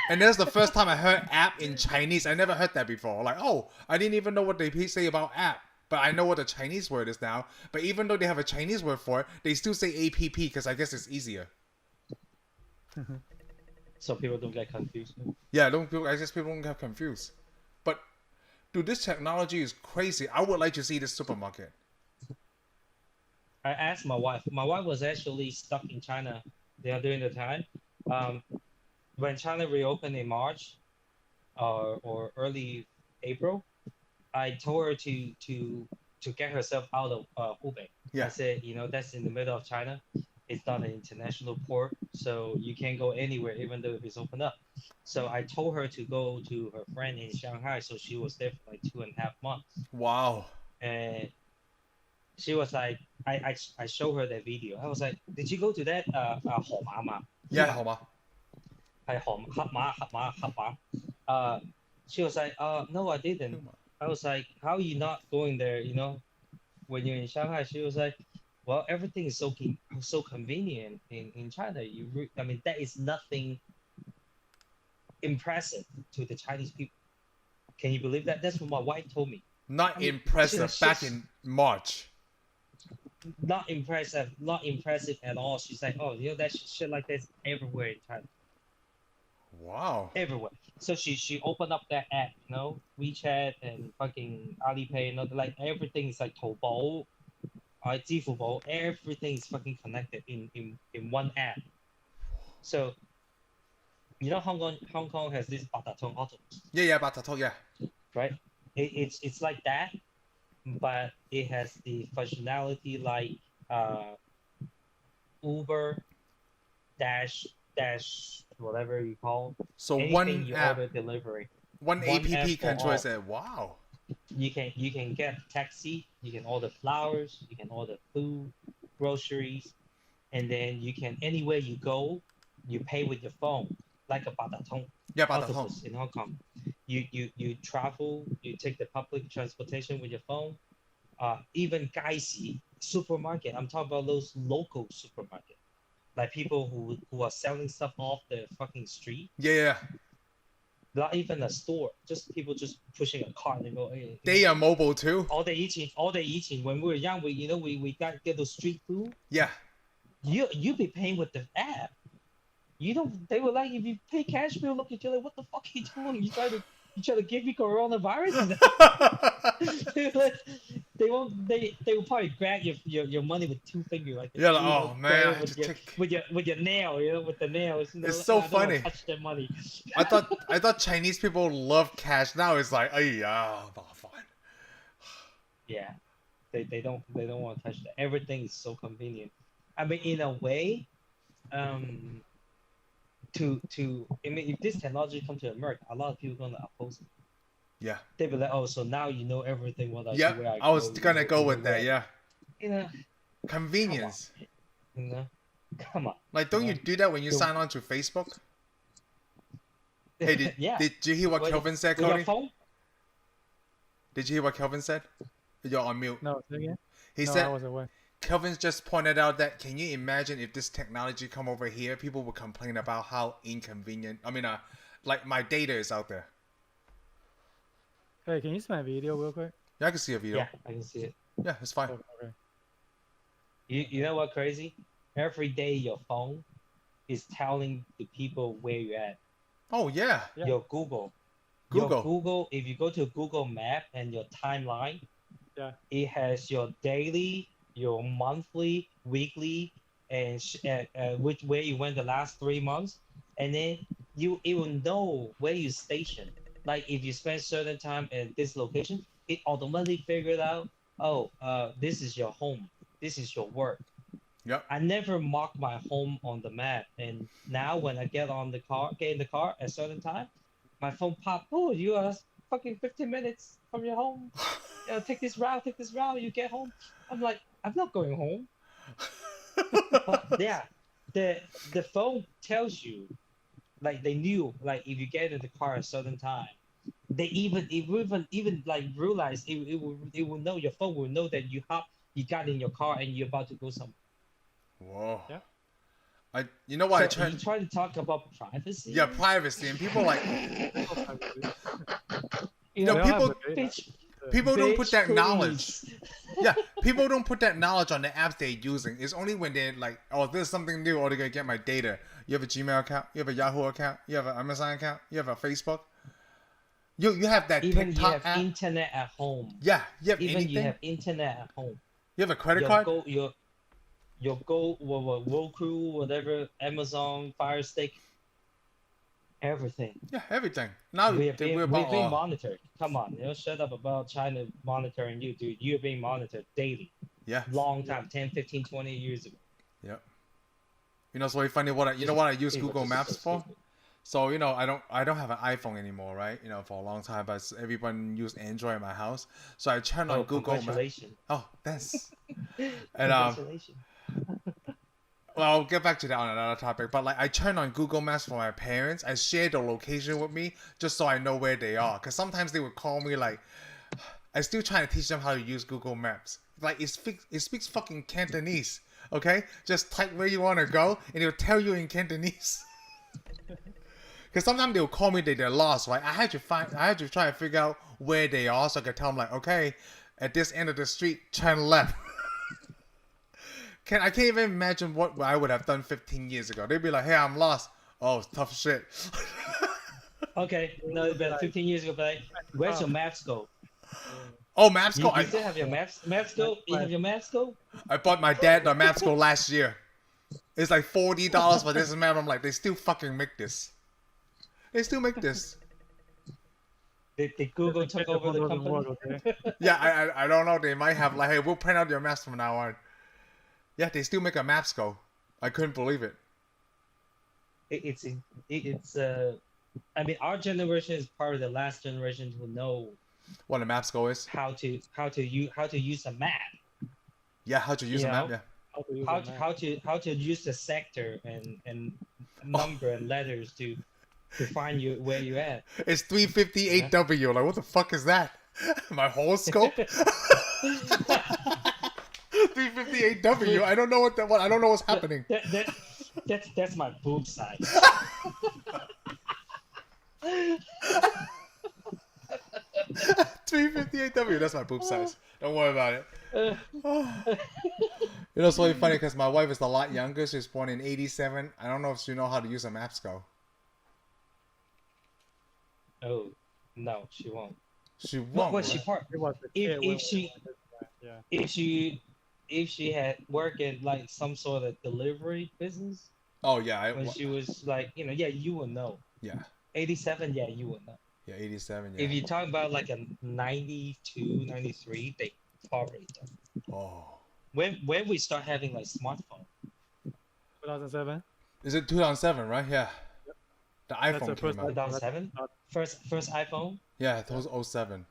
And that's the first time I heard app in Chinese. I never heard that before. Like, oh, I didn't even know what they say about app. But I know what the Chinese word is now. But even though they have a Chinese word for it, they still say app because I guess it's easier. So people don't get confused. Yeah, I guess people don't get confused. But dude, this technology is crazy. I would like to see this supermarket. I asked my wife. My wife was actually stuck in China during the time. When China reopened in March or early April, I told her to get herself out of Hubei. Yeah. I said, that's in the middle of China. It's not an international port, so you can't go anywhere, even though if it's open up. So I told her to go to her friend in Shanghai. So she was there for like 2.5 months. Wow. And she was like, I showed her that video. I was like, did you go to that 河馬嘛? Yeah, 好嗎? 係黑馬. She was like, no, I didn't. I was like, how are you not going there? When you're in Shanghai, she was like, well, everything is so convenient in China. That is nothing impressive to the Chinese people. Can you believe that? That's what my wife told me. Not impressive back in March. Not impressive at all. She's like, oh, that shit like this everywhere in China. Wow. Everywhere. So she opened up that app, WeChat and fucking Alipay, like everything is like Taobao, 支付宝, everything is fucking connected in one app. So, Hong Kong has this 八達通 autobus. Yeah, 八達通, yeah. Right? It's like that, but it has the functionality like Uber, Dash, whatever you call. So Anything one you app, order delivery. one app app for control all. said, wow. You can get taxi, you can order flowers, you can order food, groceries, and then you can anywhere you go, you pay with your phone, like a 八達通 Yeah, 八達通. autobus in Hong Kong. You travel, you take the public transportation with your phone. Even 街市 supermarket, I'm talking about those local supermarket, like people who are selling stuff off the fucking street. Yeah. Not even a store, just people just pushing a cart and go. Hey, They are mobile too. all day eating. When we were young, we got get those street food. Yeah. You be paying with the app. They were like, if you pay cash, people look at you like, what the fuck are you doing? You try to give me coronavirus? They will probably grab your money with two fingers like. Yeah, like, oh man, I have to with your nail, with the nails. It's so I don't wanna funny. touch their money. I thought Chinese people love cash. Now it's like, fine. Yeah, they don't want to touch that. Everything is so convenient. I mean, in a way, if this technology comes to America, a lot of people are gonna oppose it. Yeah. They'll be like, oh, so now you know everything what I do. Yeah, Where I was go, gonna go with where- that. Yeah. Convenience. Convenience. Come on. Like, don't you do that when you sign on to Facebook? Hey, did you hear what Kelvin said, With your Cody? phone? Did you hear what Kelvin said? You're on mute. No, say again? He No, I said, was away. Kelvin just pointed out that, can you imagine if this technology come over here, people would complain about how inconvenient, like my data is out there. Hey, can you see my video real quick? Yeah, I can see a video. Yeah, I can see it. Yeah, it's fine. Okay. You know what crazy? Every day your phone is telling the people where you're at. Oh yeah, Yeah. Your Google. Google. Your Google, if you go to Google Map and your timeline, Yeah. it has your daily, your monthly, weekly, and which where you went the last 3 months, and then it will know where you stationed. Like if you spend certain time at this location, it automatically figured out, oh, this is your home, this is your work. Yep. I never mark my home on the map, and now when I get in the car at a certain time, my phone pop. Oh, you are fucking 15 minutes from your home. Take this route. You get home. I'm like, I'm not going home. But yeah, the phone tells you, like they knew, like if you get in the car at a certain time, they even like realize it will know, your phone will know that you got in your car and you're about to go somewhere. Whoa. Yeah. You know what? I So you turned. try to talk about privacy. Yeah, privacy, and people like, You know, know, They don't have people- the data. people don't put bitch, that please. knowledge. Yeah, people don't put that knowledge on the apps they're using. It's only when they're like, oh, there's something new, or they're gonna get my data. You have a Gmail account, you have a Yahoo account, you have an Amazon account, you have a Facebook. You have that Even you TikTok have app. internet at home. Yeah, you have Even anything. you have internet at home. You have a credit Your card. Roku, whatever, Amazon, Fire Stick, everything. Yeah, everything. Now We're we're being about monitored. Come on, shut up about China monitoring you, dude. You're being monitored daily. yeah. Long time, 10, 15, 20 years ago. Yep. You know, it's really funny. You know what I use It was Google just Maps so for? stupid. So I don't have an iPhone anymore, right? You know, for a long time, but everyone used Android in my house. So I turned on Oh, Google Maps. congratulations. Oh, thanks. And Congratulations. well, I'll get back to that on another topic. But like, I turn on Google Maps for my parents. I share the location with me just so I know where they are. Cause sometimes they would call me like, I still trying to teach them how to use Google Maps. Like it speaks fucking Cantonese. Okay, just type where you want to go, and it'll tell you in Cantonese. Because sometimes they'll call me that they're lost, right? I had to try to figure out where they are so I could tell them like, okay, at this end of the street, turn left. I can't even imagine what I would have done 15 years ago. They'd be like, hey, I'm lost. Oh, tough shit. Okay, no, but 15 years ago, but where's your maps go? Oh, Maps Go. You still have your maps go? You have your maps go? I bought my dad the Maps Go last year. It's like $40 for this map. I'm like, they still fucking make this. They still make this. Did Google took over the Doesn't company? work, okay? Yeah, I don't know. They might have like, hey, we'll print out your maps from now on. Yeah, they still make a Maps Go. I couldn't believe it. It's I mean, our generation is part of the last generation who know What a Maps Go is? how to use a map, Yeah, how to use a You map. know? Yeah. how to use the sector and number and letters to find you where you at. It's 358W. Like, what the fuck is that? My horoscope? 358W. I don't know what I don't know what's happening. That's my boob size. 358W. That's my boob size. Don't worry about it. You know, it's really funny because my wife is a lot younger. She's born in 87. I don't know if she know how to use a Maps Go. Oh no, she won't. She What won't. was she right? part? It was the If- kid if she- yeah. If she had worked in like some sort of delivery business Oh yeah, when she was like, yeah, you will know. yeah, 87, yeah, you will know. yeah, 87. Yeah. If you talk about like a 92, 93, they probably don't. Oh, When we start having like smartphone, 2007. is it 2007? Right? Yeah. The That's iPhone the first came out. 2007, first iPhone. Yeah, it was 07.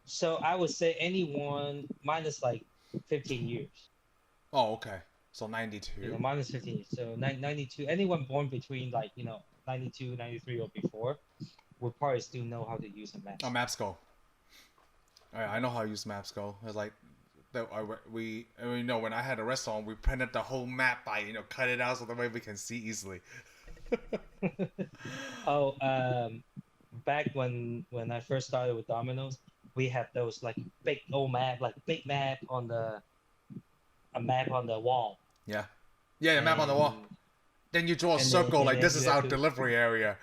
So I would say anyone minus like 15 years. Oh, okay. So 92. Minus 15 years. So 92. Anyone born between like 92, 93 or before would probably still know how to use a map. Oh, Maps Go. I know how to use Maps Go. It's like when I had a restaurant, we printed the whole map by cut it out so the way we can see easily. Back when I first started with Domino's, we had those like big old map, like big map on the a map on the wall. Yeah, the map on the wall. And- Then you draw a and circle then- like and this then is you our have to- delivery area.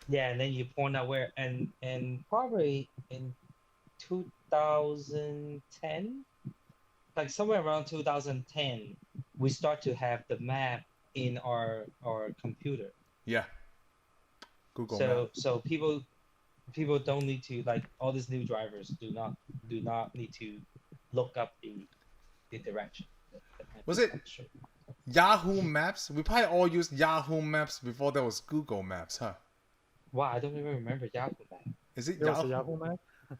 Yeah, and then you point out where, and probably in 2010, like somewhere around 2010, we start to have the map in our computer. Yeah. Google So Map. so people don't need to, like, all these new drivers do not need to look up the direction. Was it Yahoo Maps? We probably all used Yahoo Maps before there was Google Maps, huh? Wow, I don't even remember Yahoo Map. Is it There was a Yahoo? Yahoo map. That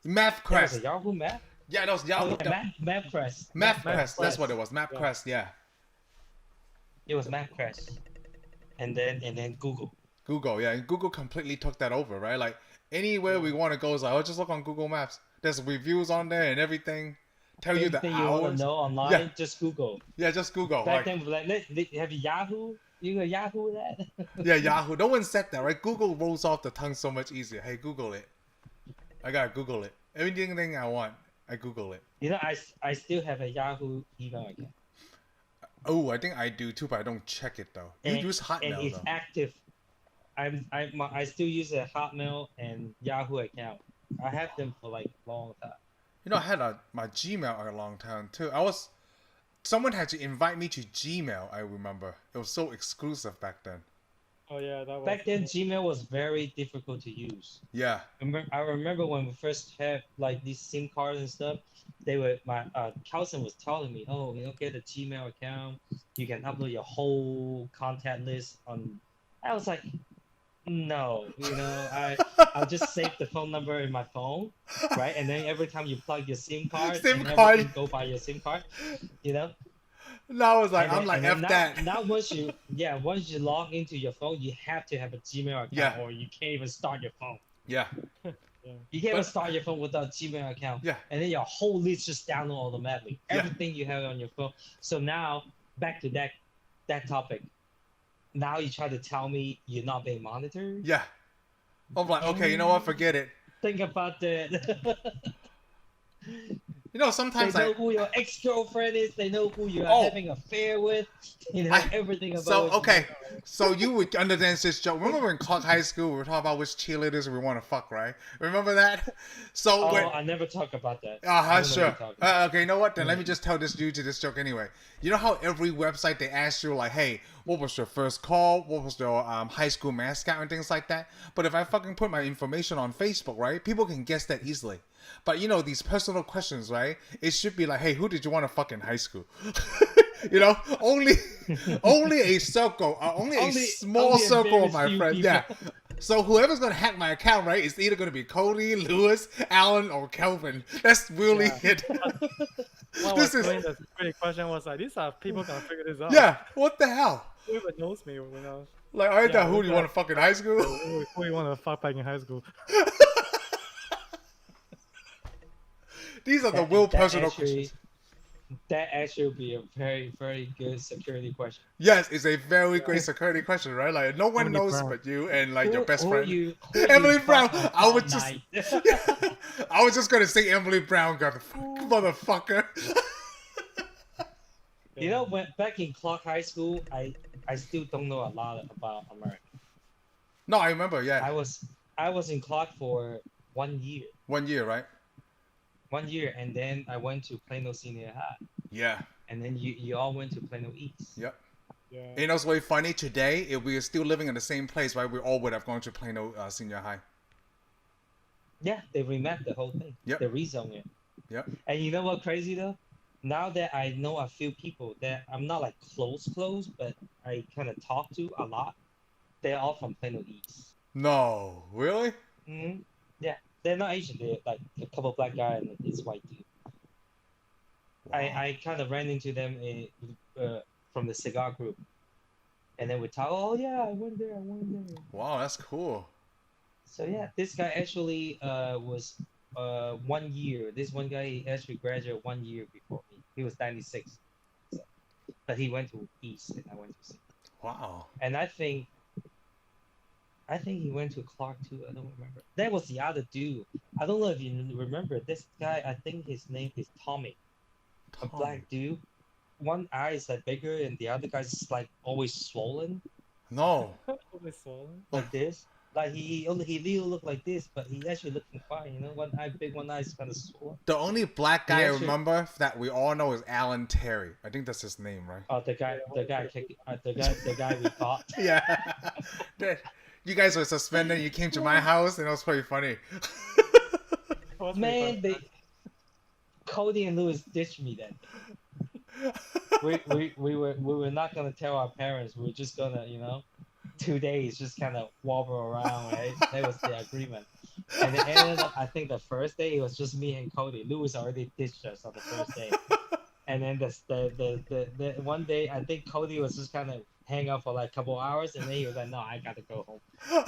was a MapQuest. Yahoo Map? Yeah, that was Oh, Yahoo. yeah, MapQuest. MapQuest. That's MapQuest. what it was. MapQuest. Yeah. It was MapQuest. And then Google. Google. Yeah, and Google completely took that over, right? Like anywhere we want to go is like, oh, just look on Google Maps. There's reviews on there and everything. Tell you the Anything you want hours. to know online, Yeah. just Google. Yeah, just Google. Back Like, then, like, have you Yahoo? You got Yahoo that? yeah, Yahoo. No one said that, right? Google rolls off the tongue so much easier. Hey, Google it. I gotta Google it. Everything I want, I Google it. You know, I still have a Yahoo email account. Oh, I think I do too, but I don't check it though. You And- use and Hotmail it's though. active. I still use a Hotmail and Yahoo account. I have them for like a long time. You know, I had my Gmail a long time too. Someone had to invite me to Gmail. I remember it was so exclusive back then. Oh yeah, that was. Back then, Gmail was very difficult to use. Yeah, I remember when we first had like these SIM cards and stuff. My cousin was telling me, oh, get a Gmail account. You can upload your whole contact list on. I was like, no, I'll just save the phone number in my phone, right? And then every time you plug your SIM card, SIM and card. everything go by your SIM card, now I was like, And I'm like, then F that. Now once you log into your phone, you have to have a Gmail account, Yeah. or you can't even start your phone. Yeah, You can't even But- start your phone without a Gmail account. yeah, And then your whole list just download automatically. Yeah. Everything you have on your phone. So now back to that topic. Now you try to tell me you're not being monitored. yeah. I'm like, okay, you know what? Forget it. Think about that. You know, They sometimes know I. who your ex-girlfriend is. They know who you're Oh. having an affair with. Everything about So it. okay, so you would understand this joke. Remember in Clark High School, we were talking about which cheerleaders we want to fuck, right? Remember that? So Oh, when, I never talk about that. I uh-huh, don't know what sure. you're talking about. Okay, you know what? Then let me just tell this this joke anyway. You know how every website they ask you like, hey, what was your first call? What was your high school mascot and things like that? But if I fucking put my information on Facebook, right, people can guess that easily. But you know, these personal questions, right? It should be like, hey, who did you want to fuck in high school? You know, only a circle, only a small only a circle very of my few friends. people. Yeah. So whoever's gonna hack my account, right, is either gonna be Cody, Lewis, Alan, or Kelvin. That's really Yeah. it. When I This was is- doing the security question was like, these are people gonna figure this out. Yeah. What the hell? Who even knows me? Like, I Yeah, thought, who do you okay. want to fuck in high school? Who you want to fuck back in high school? These are the That- real that personal actually- questions. That actually would be a very, very good security question. Yes, it's a very great security question, right? Like, no one Emily knows Brown. but you and like your best Who friend. you Emily fuck Brown. on I would Fortnite? I was just gonna say Emily Brown, motherfucker. You know, back in Clark High School, I still don't know a lot about America. No, I remember. Yeah, I was in Clark for 1 year. 1 year, right? 1 year, and then I went to Plano Senior High, Yeah. and then you all went to Plano East. Yep. Yeah. You know what's really funny? Today, if we were still living in the same place, right, we all would have gone to Plano Senior High. Yeah, they remapped the whole thing. Yep. They rezoned it. Yep. And you know what crazy though? Now that I know a few people that I'm not like close, but I kind of talk to a lot, they're all from Plano East. No, really? Hmm. Yeah, they're not Asian. They're like a couple black guy and this white dude. I kind of ran into them from the cigar group, and then we talk. Oh yeah, I went there. Wow, that's cool. So yeah, this guy actually was 1 year. This one guy he actually graduated 1 year before me. He was 96, so, but he went to East and I went to C. Wow. And I think I think he went to Clark too. I don't remember. That was the other dude. I don't know if you remember this guy. I think his name is Tommy, a Tommy. black dude. One eye is like bigger, and the other guy's like always swollen No. Always swollen. like this. Like he really looked like this, but he actually looking fine. You know, one eye big, one eye is kind of swollen. The only black guy I actually- remember that we all know is Alan Terry. I think that's his name, right? Oh, the guy the guy we caught. Yeah. That- you guys were suspended. You came to my house, and it was pretty funny. Man, Cody and Lewis ditched me then. We were not gonna tell our parents. We were just gonna 2 days just kind of wobble around, right? That was the agreement. And it ended up, I think the first day it was just me and Cody. Lewis already ditched us on the first day. And then the one day I think Cody was just kind of hang out for like a couple hours, and then he was like, "No, I gotta go home."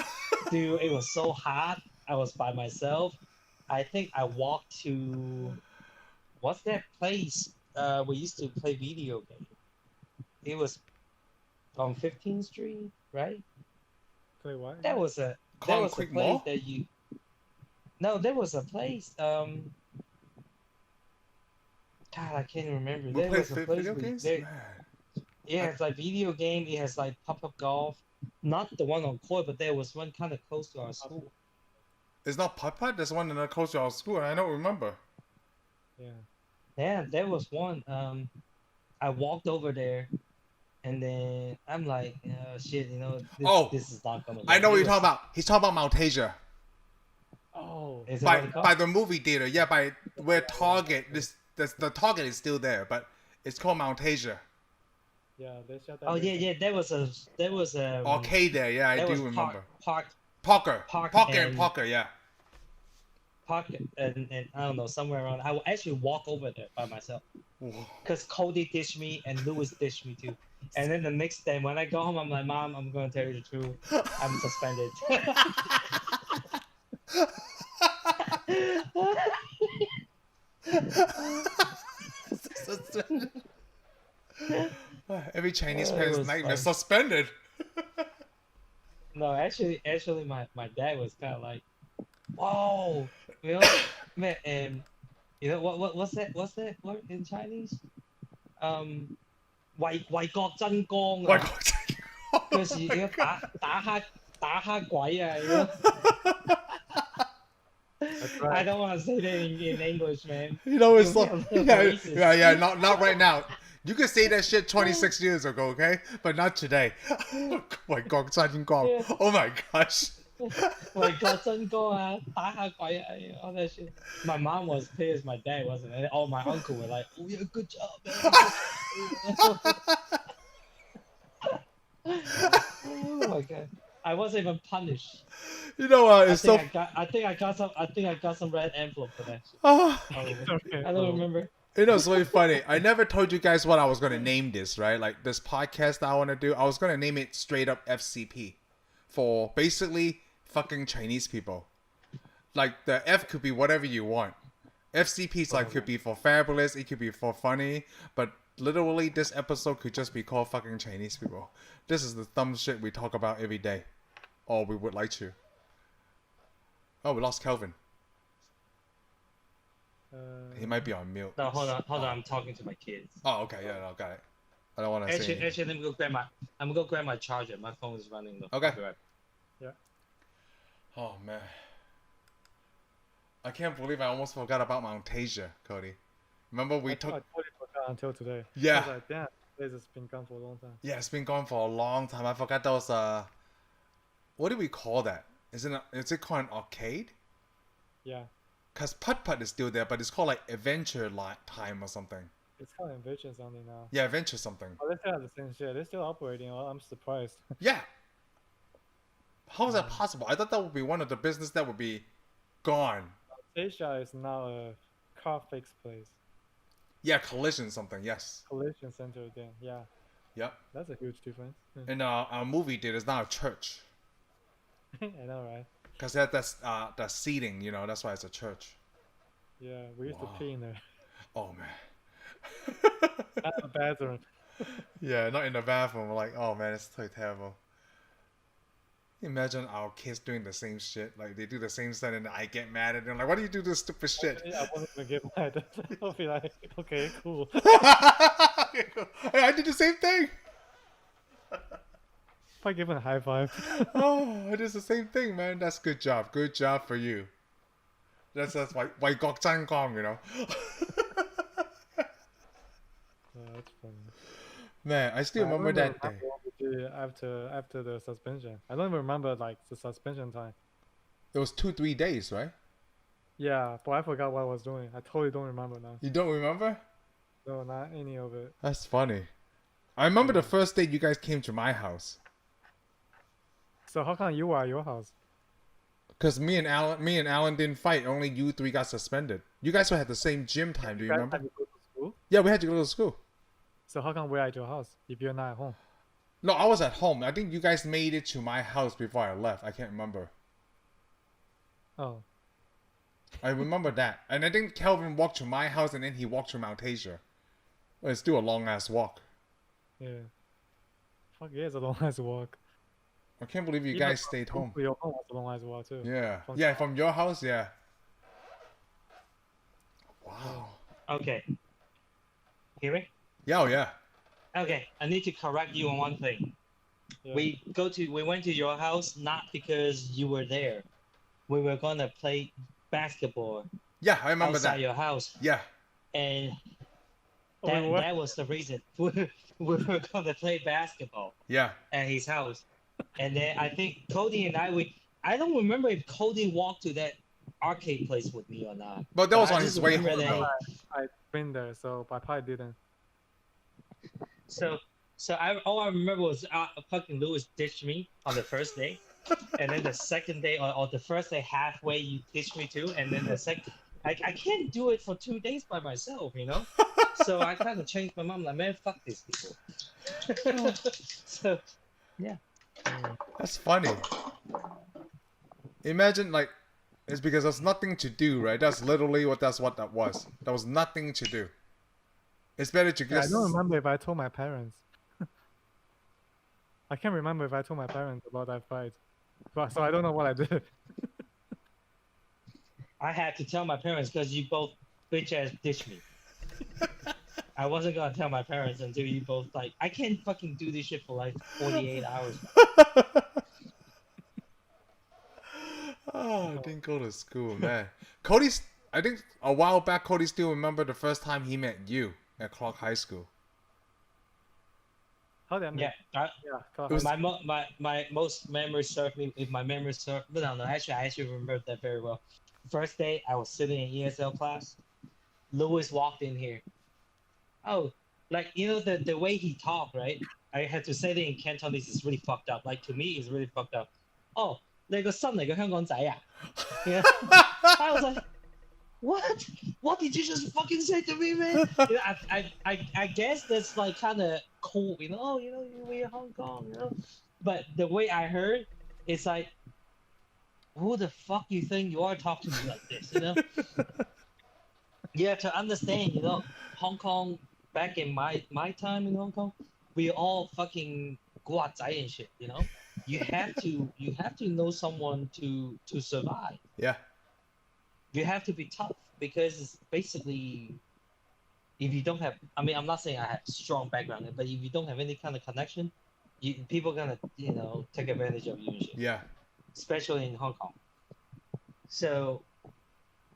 Dude, it was so hot. I was by myself. I think I walked to what's that place we used to play video game. It was on 15th Street, right? Play what? That was a Concrete place Mall? that you. No, there was a place. God, I can't remember. We There play was a place video games? Man. yeah, it's like video game. It has like pop-up golf. Not the one on court, but there was one kind of close to our school. It's not Putt-Putt? There's one in the close to our school, and I don't remember. Yeah. Yeah, there was one. I walked over there, and then I'm like, shit, this is not gonna work. I know what It you're talking was- about. He's talking about Maltasia. Oh. Is it what it called? By the movie theater, yeah, by where Target, the Target is still there, but it's called Maltasia. Yeah, they shut that. Oh down. yeah. There was a Arcade there, yeah, I there do was remember. Park Poker and and- Poker, yeah. and I don't know, somewhere around. I will actually walk over there by myself because Cody ditched me and Lewis ditched me too. And then the next day when I go home, I'm like, Mom, I'm gonna tell you the truth. I'm suspended. Every Chinese It parent's was nightmare, fun. suspended. No, actually, my dad was kind of like, whoa, man, and what's that word in Chinese? 為國爭光 Why 啊，就是打黑鬼啊 That's I right. don't want to say that in English, man. You know, it's You'll like, be a yeah, racist. yeah, not right now. You could say that shit 26 years ago, okay? But not today. My God, Yeah. oh my gosh. 為國爭光啊，打黑鬼啊 all that shit. My mom was pissed, my dad wasn't. And all my uncle were like, oh yeah, good job, man. Oh my god. I wasn't even punished. You know what? I It's so. think I got some red envelope for that shit. Ah. Okay. I don't remember. You know, it's really funny. I never told you guys what I was going to name this, right? Like this podcast that I want to do, I was going to name it straight up FCP for basically fucking Chinese people. Like the F could be whatever you want. FCP's like could be for fabulous, it could be for funny, but literally this episode could just be called fucking Chinese people. This is the dumb shit we talk about every day. Or we would like to. Oh, we lost Kelvin. He might be on mute. No, hold on. I'm talking to my kids. Oh, okay, yeah, no, got it. I don't want to say. Actually, let me go grab my charger. My phone is running low. Okay. I'll be right back. Oh man, I can't believe I almost forgot about Maltasia, Cody. Remember we I took? totally forgot until today. Yeah. I was like, damn, this has been gone for a long time. Yeah, it's been gone for a long time. I forgot that was what do we call that? Is it called an arcade? Yeah. Cause Putt-Putt is still there, but it's called like Adventure Time or something. It's called Invasion something now. Yeah, Adventure something. Oh, they still have the same shit. They're still operating. I'm surprised. Yeah. How is that possible? I thought that would be one of the business that would be gone. Asia is now a car fix place. Yeah, Collision something. Yes. Collision center then. Yeah. Yep. That's a huge difference. And our movie theater is now a church. I know, right? Because that's seating, you know, that's why it's a church. Yeah, we used Wow. to pee in there. Oh man. Not in the bathroom. Yeah, not in the bathroom. We're like, oh man, it's totally terrible. Imagine our kids doing the same shit. Like they do the same stuff, and I get mad at them. Like, why do you do this stupid shit? I wasn't gonna get mad. I'll be like, okay, cool. Hey, I did the same thing. If I give him a high five. Oh, it is the same thing, man. That's good job. Good job for you. That's why got Gong, you know. That's funny. Man, I still remember that day. What we did after the suspension. I don't even remember like the suspension time. It was 2-3 days, right? Yeah, but I forgot what I was doing. I totally don't remember now. You don't remember? No, not any of it. That's funny. I remember the first day you guys came to my house. So how come you were at your house? Cause me and Alan didn't fight. Only you three got suspended. You guys had the same gym time. Do you guys remember? had to go to school? Yeah, we had to go to school. So how come we're at your house if you're not at home? No, I was at home. I think you guys made it to my house before I left. I can't remember. Oh. I remember that. And I think Kelvin walked to my house and then he walked to Mount Asia. But it's still a long ass walk. Yeah. Fuck yeah, it's a long ass walk. I can't believe you Even guys from stayed home home. to your home was a long ass walk too. Yeah. From- Yeah, from your house, yeah. Wow. Okay. Hear me? Yeah, oh yeah. Okay, I need to correct you on one thing. Yeah. We went to your house not because you were there. We were gonna play basketball Yeah, I remember outside that. your house, Yeah. and Oh, wait, what? that was the reason. We were gonna play basketball Yeah. at his house, and then I think Cody and I don't remember if Cody walked to that arcade place with me or not. But that was I on just his way remember home, that though. I've been there, so I probably didn't. So all I remember was fucking Lewis ditched me on the first day, and then the second day or the first day halfway you ditched me too, and then the second I can't do it for 2 days by myself, you know. So I kind of changed my mind, like, man, fuck these people. So yeah. That's funny. Imagine, like, it's because there's nothing to do, right? That's literally what that was. There was nothing to do. It's better to Yeah, I just... don't remember if I told my parents. I can't remember if I told my parents about that fight. But, so I don't know what I did. I had to tell my parents because you both bitch ass ditched me. I wasn't gonna tell my parents until you both like, I can't fucking do this shit for like 48 hours. Oh, I didn't go to school, man. Cody's... I think a while back, Cody still remember the first time he met you at Clark High School. How did I meet? Yeah, Yeah, go It was- ahead. my most memory served me. If my memory served, but no, actually, I actually remember that very well. First day, I was sitting in ESL class. Lewis walked in here. Oh, like, you know, the way he talked, right? I had to say that in Cantonese is really fucked up. Like, to me, it's really fucked up. Oh, 你個新嚟嘅香港仔啊? Yeah. I was like, what? What did you just fucking say to me, man? You know, I guess that's like kind of cool, you know. Oh, you know, we're in Hong Kong, you know. But the way I heard, it's like, who the fuck you think you are talking to me like this, you know? You have to understand, you know, Hong Kong, back in my time in Hong Kong, we all fucking guat zai and shit, you know. You have to know someone to survive. Yeah. You have to be tough because it's basically, if you don't have, I mean, I'm not saying I have strong background, but if you don't have any kind of connection, people gonna, you know, take advantage of you and shit. Yeah. Especially in Hong Kong. So,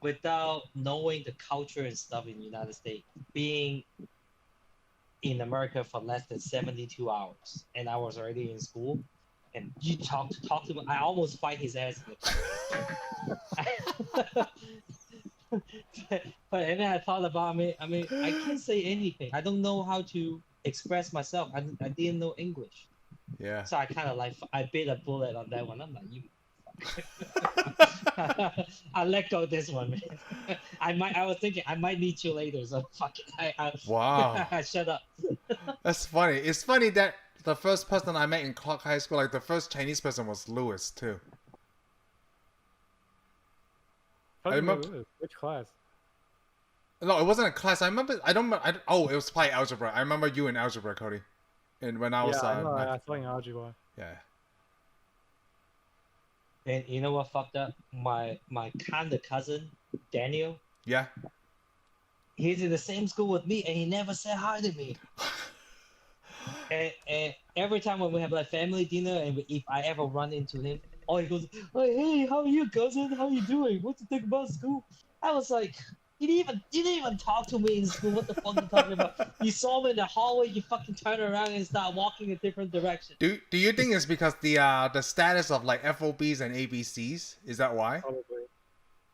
without knowing the culture and stuff in the United States, being in America for less than 72 hours, and I was already in school, and you talk to him, I almost fight his ass in the car. but and then I thought about me. I mean, I can't say anything. I don't know how to express myself. I didn't know English. Yeah. So I kind of like, I bit a bullet on that one. I'm like, you. I let go this one, man. I was thinking I might meet you later, so fuck it. Wow. Shut up. That's funny. It's funny that the first person I met in Clark High School, like the first Chinese person was Lewis too. How I do you know remember- this? Which class? No, it wasn't a class. I remember. I don't. Oh, it was probably algebra. I remember you in algebra, Cody. And when I was, Yeah, I know, math- I saw in algebra. yeah. And you know what fucked up? My kind of cousin, Daniel, Yeah. he's in the same school with me, and he never said hi to me. And every time when we have like family dinner, and if I ever run into him, oh, he goes, "Oh, hey, how are you, cousin? How you doing? What you think about school?" I was like, you didn't even talk to me in school. What the fuck you talking about? You saw me in the hallway, you fucking turn around and start walking a different direction. Do you think it's because the status of like FOBs and ABCs? Is that why? Probably.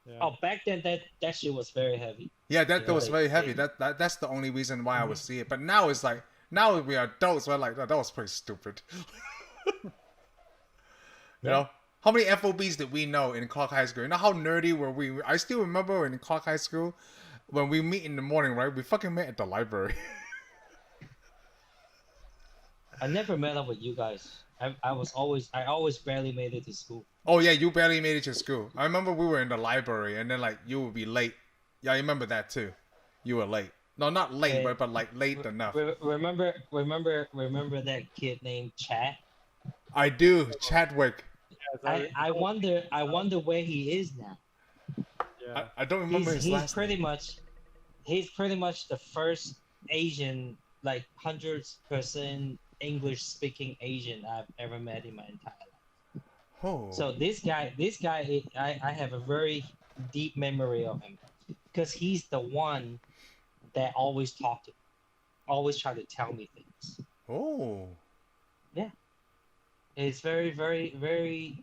Yeah. Oh, back then that shit was very heavy. Yeah, that Yeah, was they- very heavy. they- That's the only reason why I would see it. But now it's like now we are adults. We're like, that was pretty stupid. You know, how many FOBs did we know in Clark High School? You know how nerdy were we? I still remember in Clark High School when we meet in the morning, right? We fucking met at the library. I never met up with you guys. I always barely made it to school. Oh yeah, you barely made it to school. I remember we were in the library, and then like you would be late. Yeah, I remember that too. You were late. No, not late, Hey, but like late enough. Remember that kid named Chad? I do, Chadwick. Yes, I wonder where he is now. yeah. I don't remember his He's last pretty name. much the first Asian, like 100% English speaking Asian I've ever met in my entire life. Oh. So this guy, I have a very deep memory of him because he's the one that always talked to me, always tried to tell me things. Oh. It's very, very, very.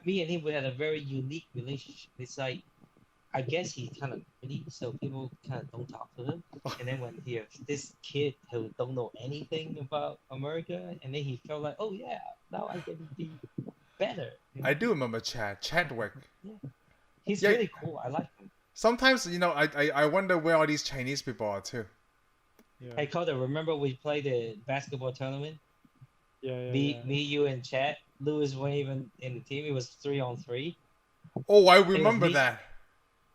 Me and him, we had a very unique relationship. It's like, I guess he's kind of pretty, so people kind of don't talk to him. And then when he this kid who don't know anything about America, and then he felt like, oh yeah, now I can be better. You know? I do remember Chadwick. He's Yeah. really cool. I like him. Sometimes, you know, I wonder where all these Chinese people are too. Yeah. Hey, Coda, remember we played the basketball tournament? Yeah. Me, you, and Chad. Lewis weren't even in the team. It was 3-on-3. Oh, I remember me. that.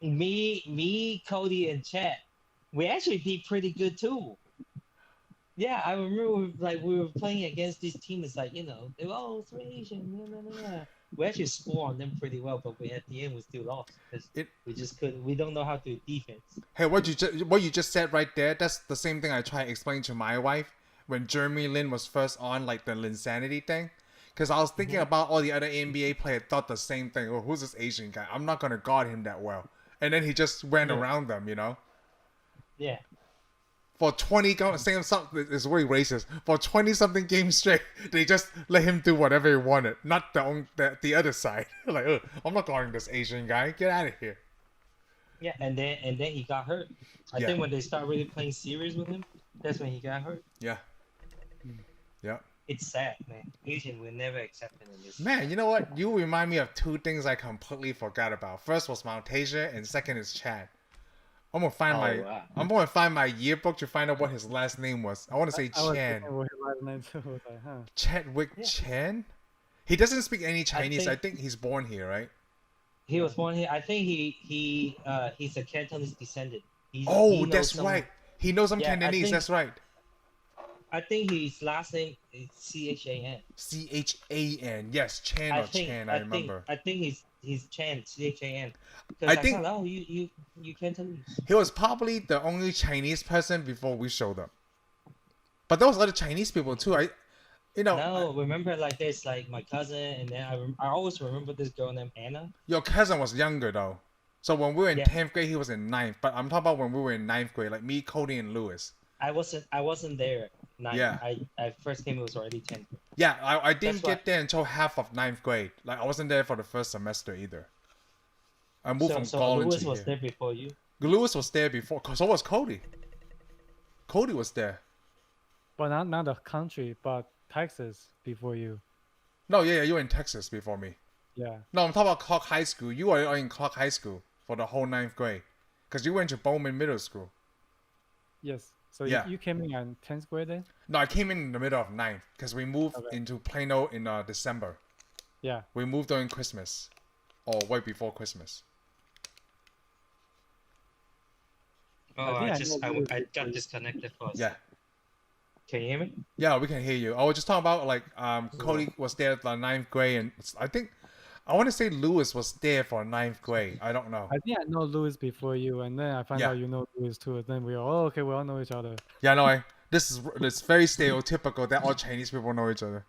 Me, Cody, and Chad. We actually did pretty good too. Yeah, I remember we were playing against this team. It's like, you know, they were all 3 Asian. We actually scored on them pretty well, but at the end we still lost because we just couldn't. We don't know how to defense. Hey, what you just said right there, that's the same thing I try to explain to my wife when Jeremy Lin was first on, like the Linsanity thing. Because I was thinking about all the other NBA players thought the same thing. Oh, who's this Asian guy? I'm not going to guard him that well. And then he just went around them, you know? Yeah. For 20 saying something is really racist. For 20-something games straight, they just let him do whatever he wanted. Not the other side. Like, I'm not guarding this Asian guy. Get out of here. Yeah, and then he got hurt. I think when they start really playing series with him, that's when he got hurt. Yeah. Yeah. It's sad, man. Asian will never accept him in this. Man, you know what? You remind me of 2 things I completely forgot about. First was Mount Asia, and second is Chad. I'm gonna find my yearbook to find out what his last name was. I want to say I was Chan. thinking what his last name too. I was like, huh. Chadwick Chan? He doesn't speak any Chinese. I think he's born here, right? He was born here. I think he's a Cantonese descendant. He knows That's some- right. He knows some Yeah, I Cantonese. think- That's right. I think his last name is CHAN. CHAN. Yes, Chan or Chan. I remember. I think he's Chan, CHAN. I think- thought, oh, you Cantonese. He was probably the only Chinese person before we showed up. But there was other Chinese people too. No, remember like this, like my cousin, and then I always remember this girl named Anna. Your cousin was younger though. So when we were in Yeah. 10th grade, he was in 9th. But I'm talking about when we were in 9th grade, like me, Cody, and Lewis. I wasn't there. Yeah. I first came. It was already 10th. Yeah, I didn't That's why- get there until half of 9th grade. Like I wasn't there for the first semester either. I moved from So college Lewis to was here. there before you. Lewis was there before. So was Cody. Cody was there. But not the country, but Texas before you. No, yeah, you were in Texas before me. Yeah. No, I'm talking about Clark High School. You were in Clark High School for the whole 9th grade. Because you went to Bowman Middle School. Yes. So Yeah. you came in 10th grade then? No, I came in the middle of 9th because we moved Okay. into Plano in December. Yeah. We moved during Christmas. Or right before Christmas. Oh, I think I know Lewis I got before you. disconnected for a Yeah. second. Can you hear me? Yeah, we can hear you. I was just talking about like Cody was there at the 9th grade, and I think I want to say Lewis was there for 9th grade. I don't know. I think I know Louis before you, and then I find Yeah. out you know Louis too. And then we all okay. We all know each other. Yeah, no, it's very stereotypical that all Chinese people know each other.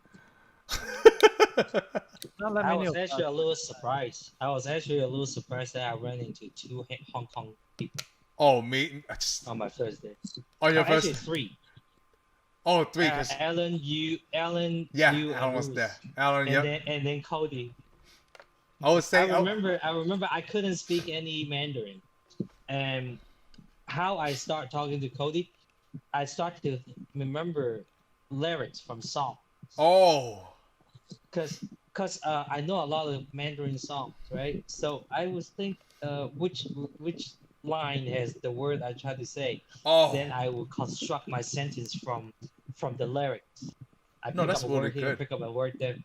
Not that I many was of actually us. a little surprised. I was actually a little surprised that I ran into 2 Hong Kong people Oh, me. on my first day. On your Actually, first. 3. Oh, 3. 'Cause Alan, you, yeah, and Alan was Louis. there. Alan, yep. And then Cody. I would say. I remember I couldn't speak any Mandarin, and how I start talking to Cody, I start to remember lyrics from songs, Oh. cause I know a lot of Mandarin songs, right? So I was think which line has the word I try to say, Oh. then I will construct my sentence from the lyrics. I No, pick that's up a really word here, good. pick up a word there.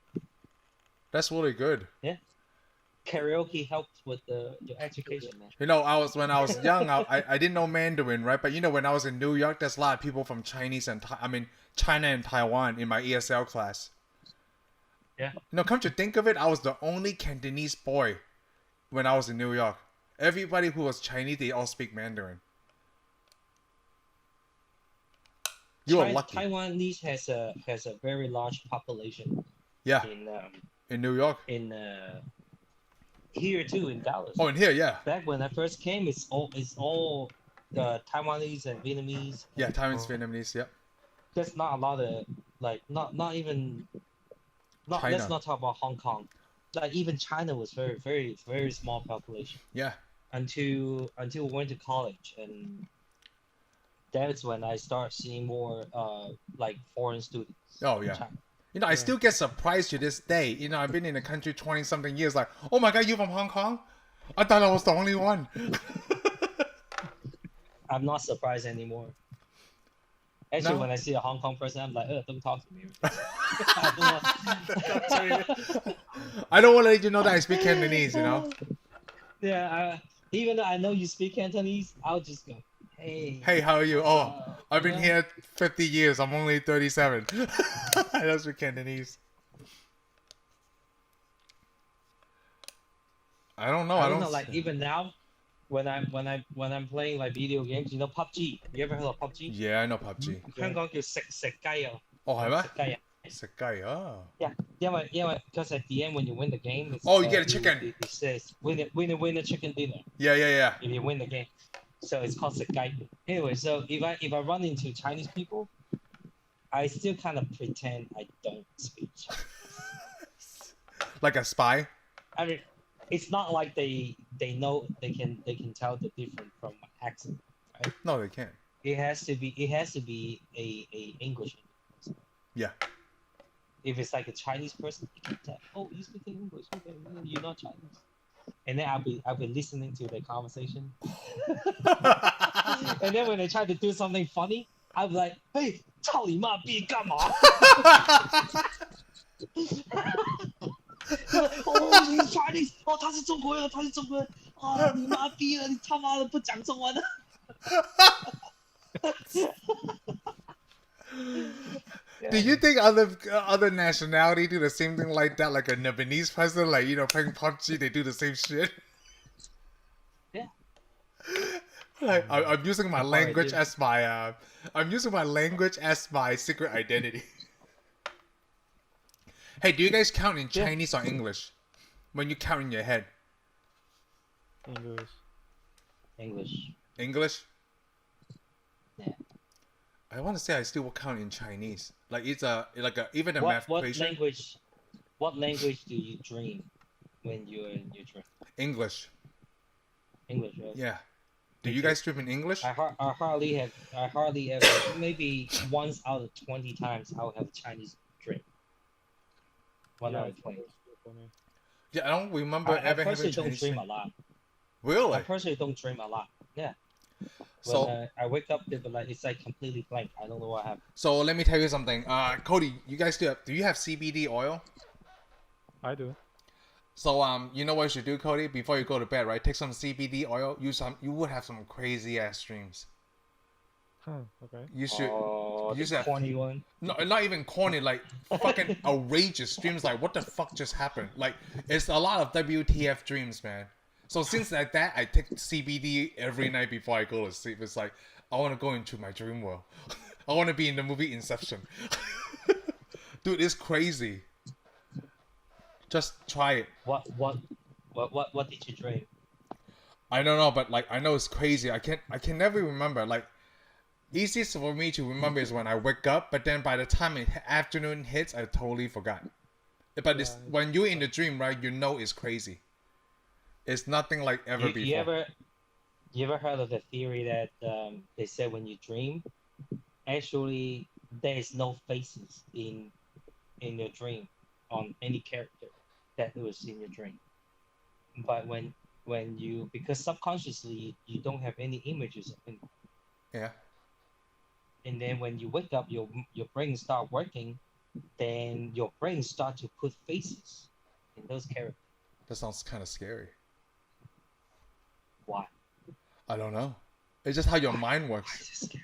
That's really good. Karaoke helps with your education, man. You know, when I was young, I didn't know Mandarin, right? But you know, when I was in New York, there's a lot of people from China and Taiwan in my ESL class. Yeah. You know, come to think of it, I was the only Cantonese boy when I was in New York. Everybody who was Chinese, they all speak Mandarin. You were lucky. Taiwanese has a very large population. Yeah. In New York. In here too in Dallas. Oh, in here, yeah. Back when I first came, it's all the Taiwanese and Vietnamese. Yeah, Taiwanese, Vietnamese, yep. There's not a lot of not even. China. Let's not talk about Hong Kong. Like even China was very small population. Yeah. Until we went to college, and that's when I start seeing more like foreign students. Oh yeah. You know, I still get surprised to this day. You know, I've been in the country 20-something years. Like, oh my God, you from Hong Kong? I thought I was the only one. I'm not surprised anymore. Actually, when I see a Hong Kong person, I'm like, don't talk to me. I don't want to let you know that I speak Cantonese, you know? Yeah, even though I know you speak Cantonese, I'll just go, hey. Hey, how are you? Oh, I've been here 50 years. I'm only 37. I don't speak Cantonese. I don't know. I don't know. Like even now, when I'm playing like video games, you know PUBG. You ever heard of PUBG? Yeah, I know PUBG. 香港叫食雞啊。哦，係咩？食雞啊。食雞啊。Yeah, 因為 because at the end when you win the game, it's, you get a chicken. It says winner chicken dinner. Yeah. If you win the game, so it's called 食雞. Anyway, so if I run into Chinese people, I still kind of pretend I don't speak Chinese. Like a spy? I mean, it's not like they know they can tell the difference from my accent, right? No, they can't. It has to be a English person. Yeah. If it's like a Chinese person, you can tell. Oh, you speak English. Okay, you're not Chinese. And then I'll be listening to the conversation. And then when they try to do something funny, I'll be like, "Hey, 操你妈逼干嘛？" Oh, he's Chinese. 哦，他是中国人，他是中国人。哦，你妈逼了，你他妈的不讲中文了。Do you think other nationality do the same thing like that? Like a Lebanese person, like, you know, playing PUBG, they do the same shit? Yeah. Like I'm using my language as my secret identity. Hey, do you guys count in Chinese or English? When you count in your head? English? Yeah. I want to say I still will count in Chinese. Like it's even a What math equation. What language do you dream when you're in your dream? English. English, right? Yeah. Do you guys dream in English? I hardly ever. Maybe once out of 20 times I'll have a Chinese dream. One out of 20. Yeah, I don't remember I ever having personally don't Chinese dream a lot. Really? I personally don't dream a lot. Yeah. So When I wake up, it's like completely blank. I don't know what happened. So let me tell you something. Cody, you guys do you have CBD oil? I do. So you know what you should do, Cody? Before you go to bed, right? Take some CBD oil. You would have some crazy ass dreams. Okay. You should. Oh, You the should have, corny one. no, not even corny, like fucking outrageous dreams. Like, what the fuck just happened? Like, it's a lot of WTF dreams, man. So since like that, I take CBD every night before I go to sleep. It's like I want to go into my dream world. I want to be in the movie Inception. Dude, it's crazy. Just try it. What did you dream? I don't know, but like I know it's crazy. I can never remember. Like, easiest for me to remember is when I wake up, but then by the time afternoon hits, I totally forgot. But it's when you're in the dream, right? You know it's crazy. It's nothing like ever before. You ever heard of the theory that they said when you dream, actually there is no faces in your dream on any character that was in your dream, but when you, because subconsciously you don't have any images of him. Yeah. And then when you wake up, your brain start working, then your brain start to put faces in those characters. That sounds kind of scary. Why? I don't know. It's just how your mind Why works. is it scary?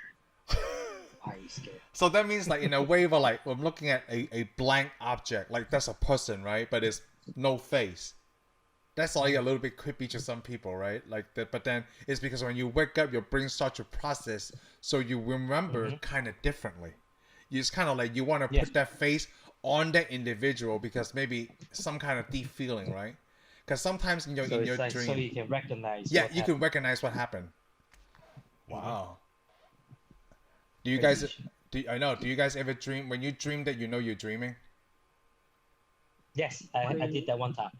Why are you scared? So that means like in a way where like I'm looking at a blank object, like that's a person, right? But it's no face. That's like a little bit creepy to some people, right? Like that, but then it's because when you wake up, your brain starts to process, so you remember kind of differently. It's kind of like you want to put that face on that individual because maybe some kind of deep feeling, right? Because sometimes in your like, dream, so you can recognize. yeah, you can recognize what happened. Wow. Do you guys? Do you guys ever dream? When you dream that you know you're dreaming? Yes, I did that one time.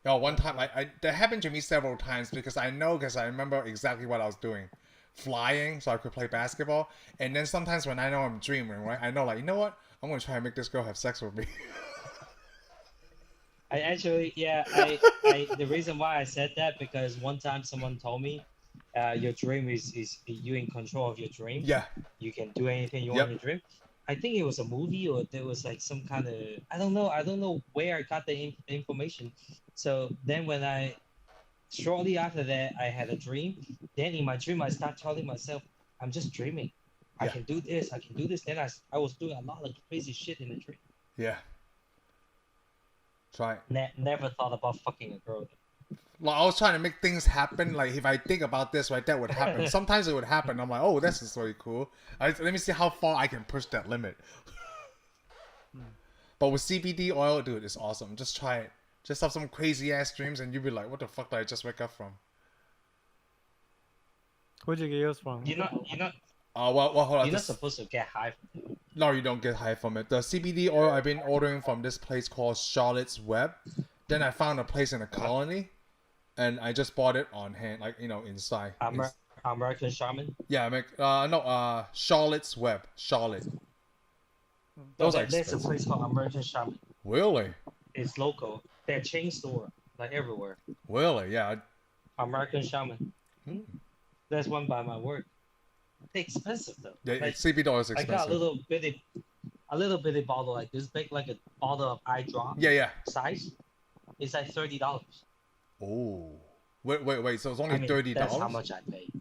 Oh, one time, that happened to me several times because I remember exactly what I was doing. Flying so I could play basketball. And then sometimes when I know I'm dreaming, right, I know like, you know what? I'm going to try and make this girl have sex with me. I actually, the reason why I said that, because one time someone told me, your dream is you in control of your dream. Yeah. You can do anything you want in your dream. I think it was a movie or there was like some kind of, I don't know where I got the information. So then shortly after that, I had a dream. Then in my dream, I start telling myself, I'm just dreaming. I can do this. I can do this. Then I was doing a lot of crazy shit in the dream. Yeah. Try it. Never thought about fucking a girl. Well, I was trying to make things happen. Like if I think about this, right, that would happen. Sometimes it would happen. I'm like, oh, this is really cool. Let me see how far I can push that limit. But with CBD oil, dude, it's awesome. Just try it. Just have some crazy ass dreams, and you'll be like, what the fuck did I just wake up from? Where'd you get yours from? You're not Hold on. You're not supposed to get high from it. No, you don't get high from it. The CBD oil I've been ordering from this place called Charlotte's Web. Then I found a place in the colony, and I just bought it on hand, like inside. American Shaman. Yeah, Charlotte's Web. Charlotte. There's a place called American Shaman. Really? It's local. They're chain store, like everywhere. Really? Yeah. American Shaman. There's one by my work. They're expensive though. Yeah, like, CBD oil is expensive. I got a little bitty bottle like this big, like a bottle of eye drop. Yeah. Size. It's like $30. Oh. Wait. So it's only $30? That's how much I paid.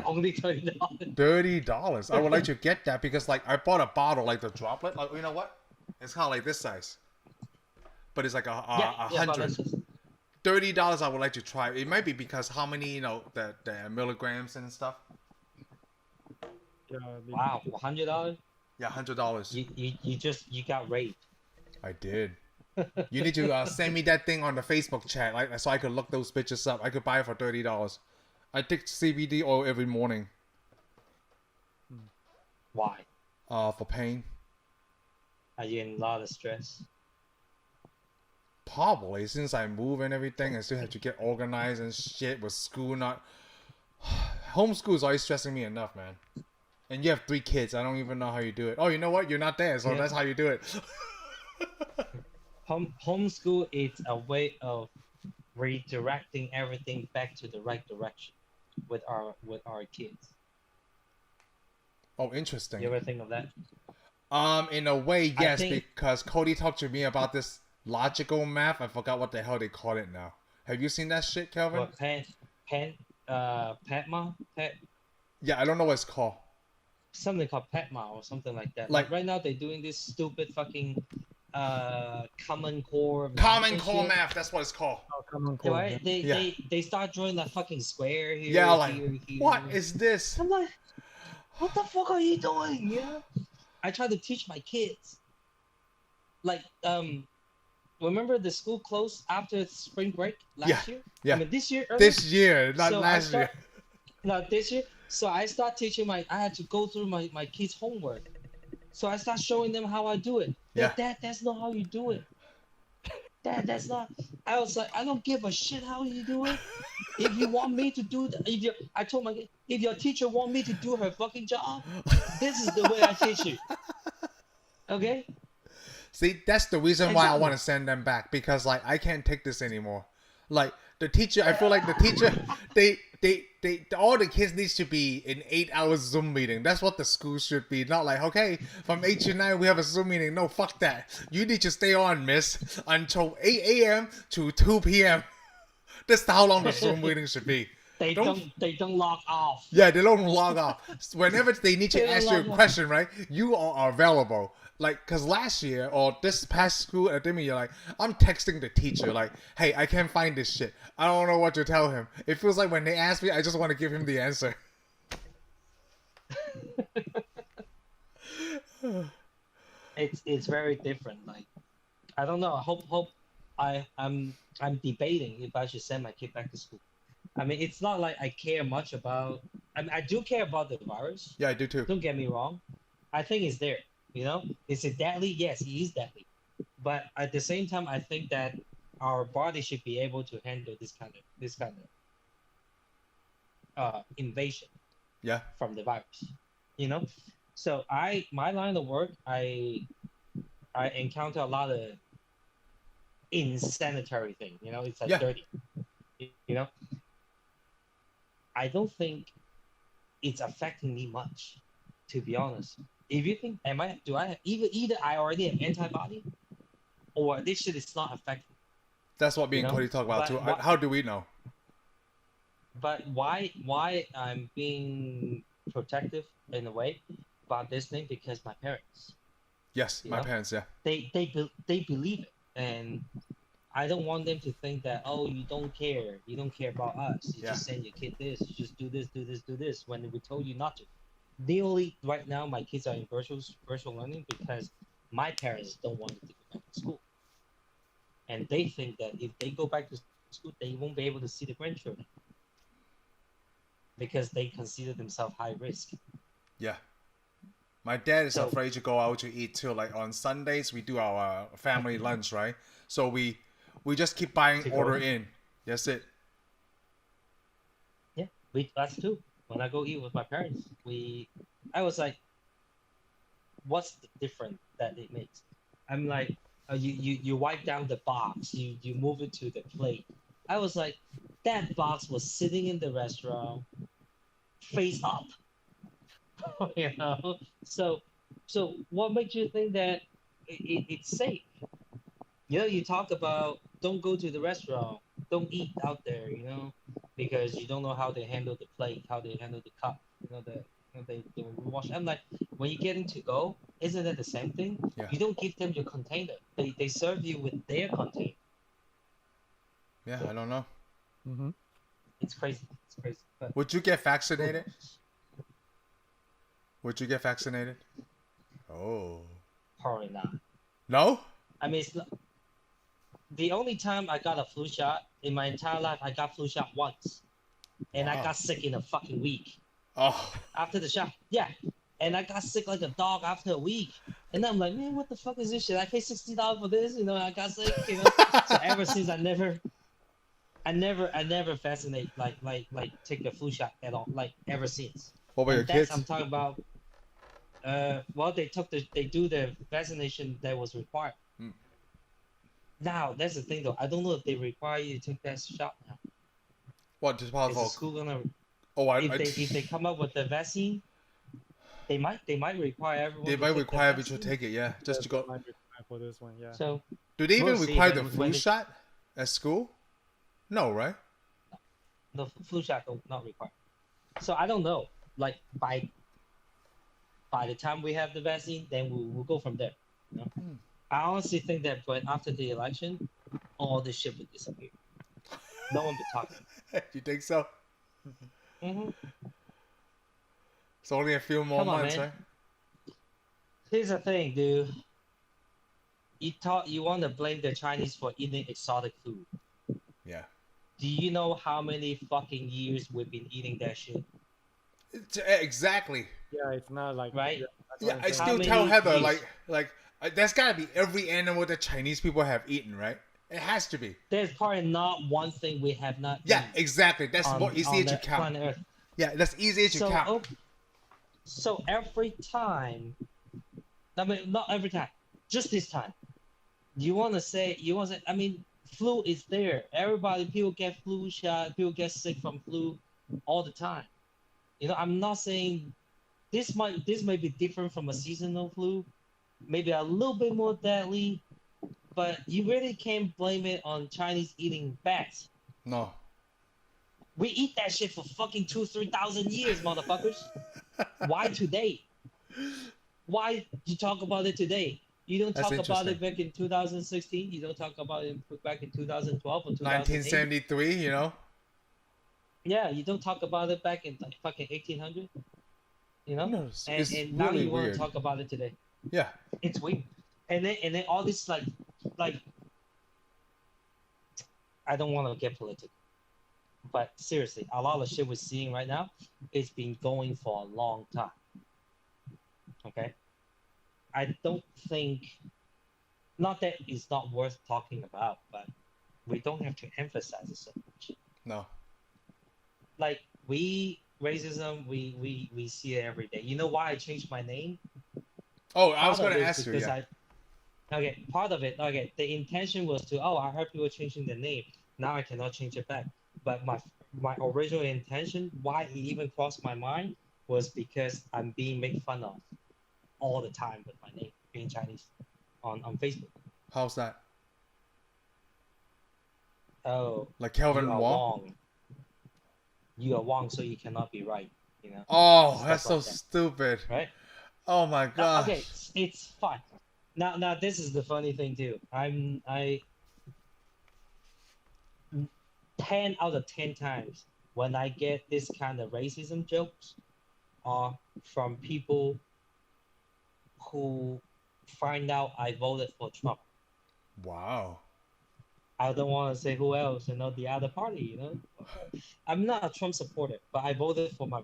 Only $30. $30. I would like to get that because like I bought a bottle like the droplet. Like you know what? It's kind of like this size, but it's like a hundred. $30. I would like to try. It might be because how many the milligrams and stuff. Yeah, wow, $100. Yeah, $100. You got raped. I did. You need to send me that thing on the Facebook chat, like so I could look those bitches up. I could buy it for $30. I take CBD oil every morning. Why? For pain. Are you in a lot of stress? Probably, since I move and everything, I still have to get organized and shit with school. Homeschool is always stressing me enough, man. And you have 3 kids. I don't even know how you do it. Oh, you know what? You're not there, so that's how you do it. Homeschool is a way of redirecting everything back to the right direction with our kids. Oh, interesting. You ever think of that? In a way, yes, because Cody talked to me about this logical math. I forgot what the hell they call it now. Have you seen that shit, Kelvin? What, Yeah, I don't know what it's called. Something called PETMA or something like that. Like- Like right now they're doing this stupid fucking common core math Common and Core shit. math. That's what it's called. Oh, come on, cool. Right? Yeah. They start drawing that fucking square here. Yeah, like here. what is this? I'm like, what the fuck are you doing? Yeah. I try to teach my kids. Like, remember the school closed after spring break last year? yeah. I mean this year. Early? This year, not So last year. Not this year. So I start teaching I had to go through my kids' homework. So I start showing them how I do it. Yeah. That's not how you do it. That's not. I was like, I don't give a shit how you do it. If you want me to do that, I told my kid, if your teacher want me to do her fucking job, this is the way I teach you. Okay? See, that's the reason why I Exactly. want to send them back, because like I can't take this anymore. Like the teacher, I feel like the teacher, they all the kids needs to be in 8 hours Zoom meeting. That's what the school should be. Not like, okay, from 8 to 9 we have a Zoom meeting. No, fuck that. You need to stay on, miss, until 8 a.m. to 2 p.m. That's how long the Zoom meeting should be. They don't log off. Yeah, they don't log off. Whenever they need to They don't ask you a log off. question, right? You are available. Like, cause last year or this past school academy, you're like, I'm texting the teacher, like, hey, I can't find this shit. I don't know what to tell him. It feels like when they ask me, I just want to give him the answer. It's very different. Like, I don't know. I hope I'm debating if I should send my kid back to school. I mean, it's not like I care much about. I mean, I do care about the virus. Yeah, I do too. Don't get me wrong. I think it's there. You know, is it deadly? Yes, he is deadly. But at the same time, I think that our body should be able to handle this kind of invasion Yeah. from the virus. You know, so my line of work, I encounter a lot of insanitary thing. You know, it's like Yeah. dirty. You know, I don't think it's affecting me much, to be honest. If you think, do I have, either I already have antibody, or this shit is not affecting. That's what me You and know, Cody talk about but too. what- How do we know? But why I'm being protective in a way about this thing, because my parents, Yes, You my know? parents, yeah. they believe it, and I don't want them to think that, oh, you don't care about us, you Yeah. just send your kid this, you just do this when we told you not to. The only right now my kids are in virtual learning because my parents don't want them to go back to school, and they think that if they go back to school they won't be able to see the grandchildren because they consider themselves high risk. Yeah. My dad is So- afraid to go out to eat too. Like on Sundays, we do our family lunch, right? So we just keep buying To go order in. in. That's it. Yeah, that's too. When I go eat with my parents, I was like, what's the difference that it makes? I'm like, you wipe down the box, you move it to the plate. I was like, that box was sitting in the restaurant, face up. You know, so what makes you think that it's safe? You know, you talk about don't go to the restaurant, don't eat out there, you know, because you don't know how they handle the plate, how they handle the cup, they wash. I'm like, when you get into go, isn't that the same thing? Yeah. You don't give them your container. They serve you with their container. Yeah, I don't know. Mm-hmm. It's crazy. It's crazy. But Would you get vaccinated? Would you get vaccinated? Oh. probably not. No? I mean, it's not, the only time I got a flu shot in my entire life, I got flu shot once, and I Wow. got sick in a fucking week Oh. after the shot. Yeah, and I got sick like a dog after a week, and I'm like, man, what the fuck is this shit? I paid $60 for this, you know? I got sick, you know. So ever since I never vaccinate like take the flu shot at all, like ever since. What about your And that's kids? I'm talking about. Well, they do the vaccination that was required. Mm. Now that's the thing though. I don't know if they require you to take that shot now. What? Just Is the powerful. school gonna Oh, if they come up with the vaccine, they might require everyone. they to might take the require you to vaccine. take it. Yeah, just to go. For this one, yeah. So Do they even We'll see require the when flu they- shot at school? No, right? the flu shot don't not required. So I don't know. like by the time we have the vaccine, then we'll go from there. You know? I honestly think that, but after the election, all this shit would disappear. No one would talk. You think so? Mm-hmm. It's only a few more Come on, months, man. right? Here's the thing, dude. You want to blame the Chinese for eating exotic food. Yeah. Do you know how many fucking years we've been eating that shit? Exactly. Yeah, it's not like Right? Yeah, that's Yeah, what I I'm saying. still How tell many Heather years? like that's gotta be every animal that Chinese people have eaten, right? It has to be. There's probably not one thing we have not Yeah, eaten exactly. That's on, more easier on to the count. planet Earth. Yeah, that's easier to count. So every time, I mean, not every time, just this time. I mean, flu is there. People get flu shot, people get sick from flu all the time. You know, I'm not saying this may be different from a seasonal flu, maybe a little bit more deadly, but you really can't blame it on Chinese eating bats. No. We eat that shit for fucking 2,000-3,000 years, motherfuckers. Why today? Why you talk about it today? You don't That's talk about it interesting. back in 2016. You don't talk about it back in 2012 or 2008. 1973, you know? Yeah, you don't talk about it back in like fucking 1800. You know, No, it's and now really you want weird. to talk about it today. Yeah. It's weird. And then all this like I don't want to get political, but seriously, a lot of shit we're seeing right now, it's been going for a long time. Okay, I don't think, not that it's not worth talking about, but we don't have to emphasize it so much. No. Like racism, we see it every day. You know why I changed my name? Oh, I was Part gonna of it is ask you, because yeah. Okay, part of it, okay, the intention was to, I heard people changing the name. Now I cannot change it back. But my original intention, why it even crossed my mind, was because I'm being made fun of all the time with my name being Chinese on Facebook. How's that? Oh, Like you Kelvin are Wong? wrong. You are wrong, so you cannot be right. You know. Oh, Stuff that's so like that. stupid. Right? Oh my gosh. Okay, it's fine. Now this is the funny thing too. I 10 out of 10 times when I get this kind of racism jokes are from people who find out I voted for Trump. Wow. I don't want to say who else, the other party, I'm not a Trump supporter, but I voted for my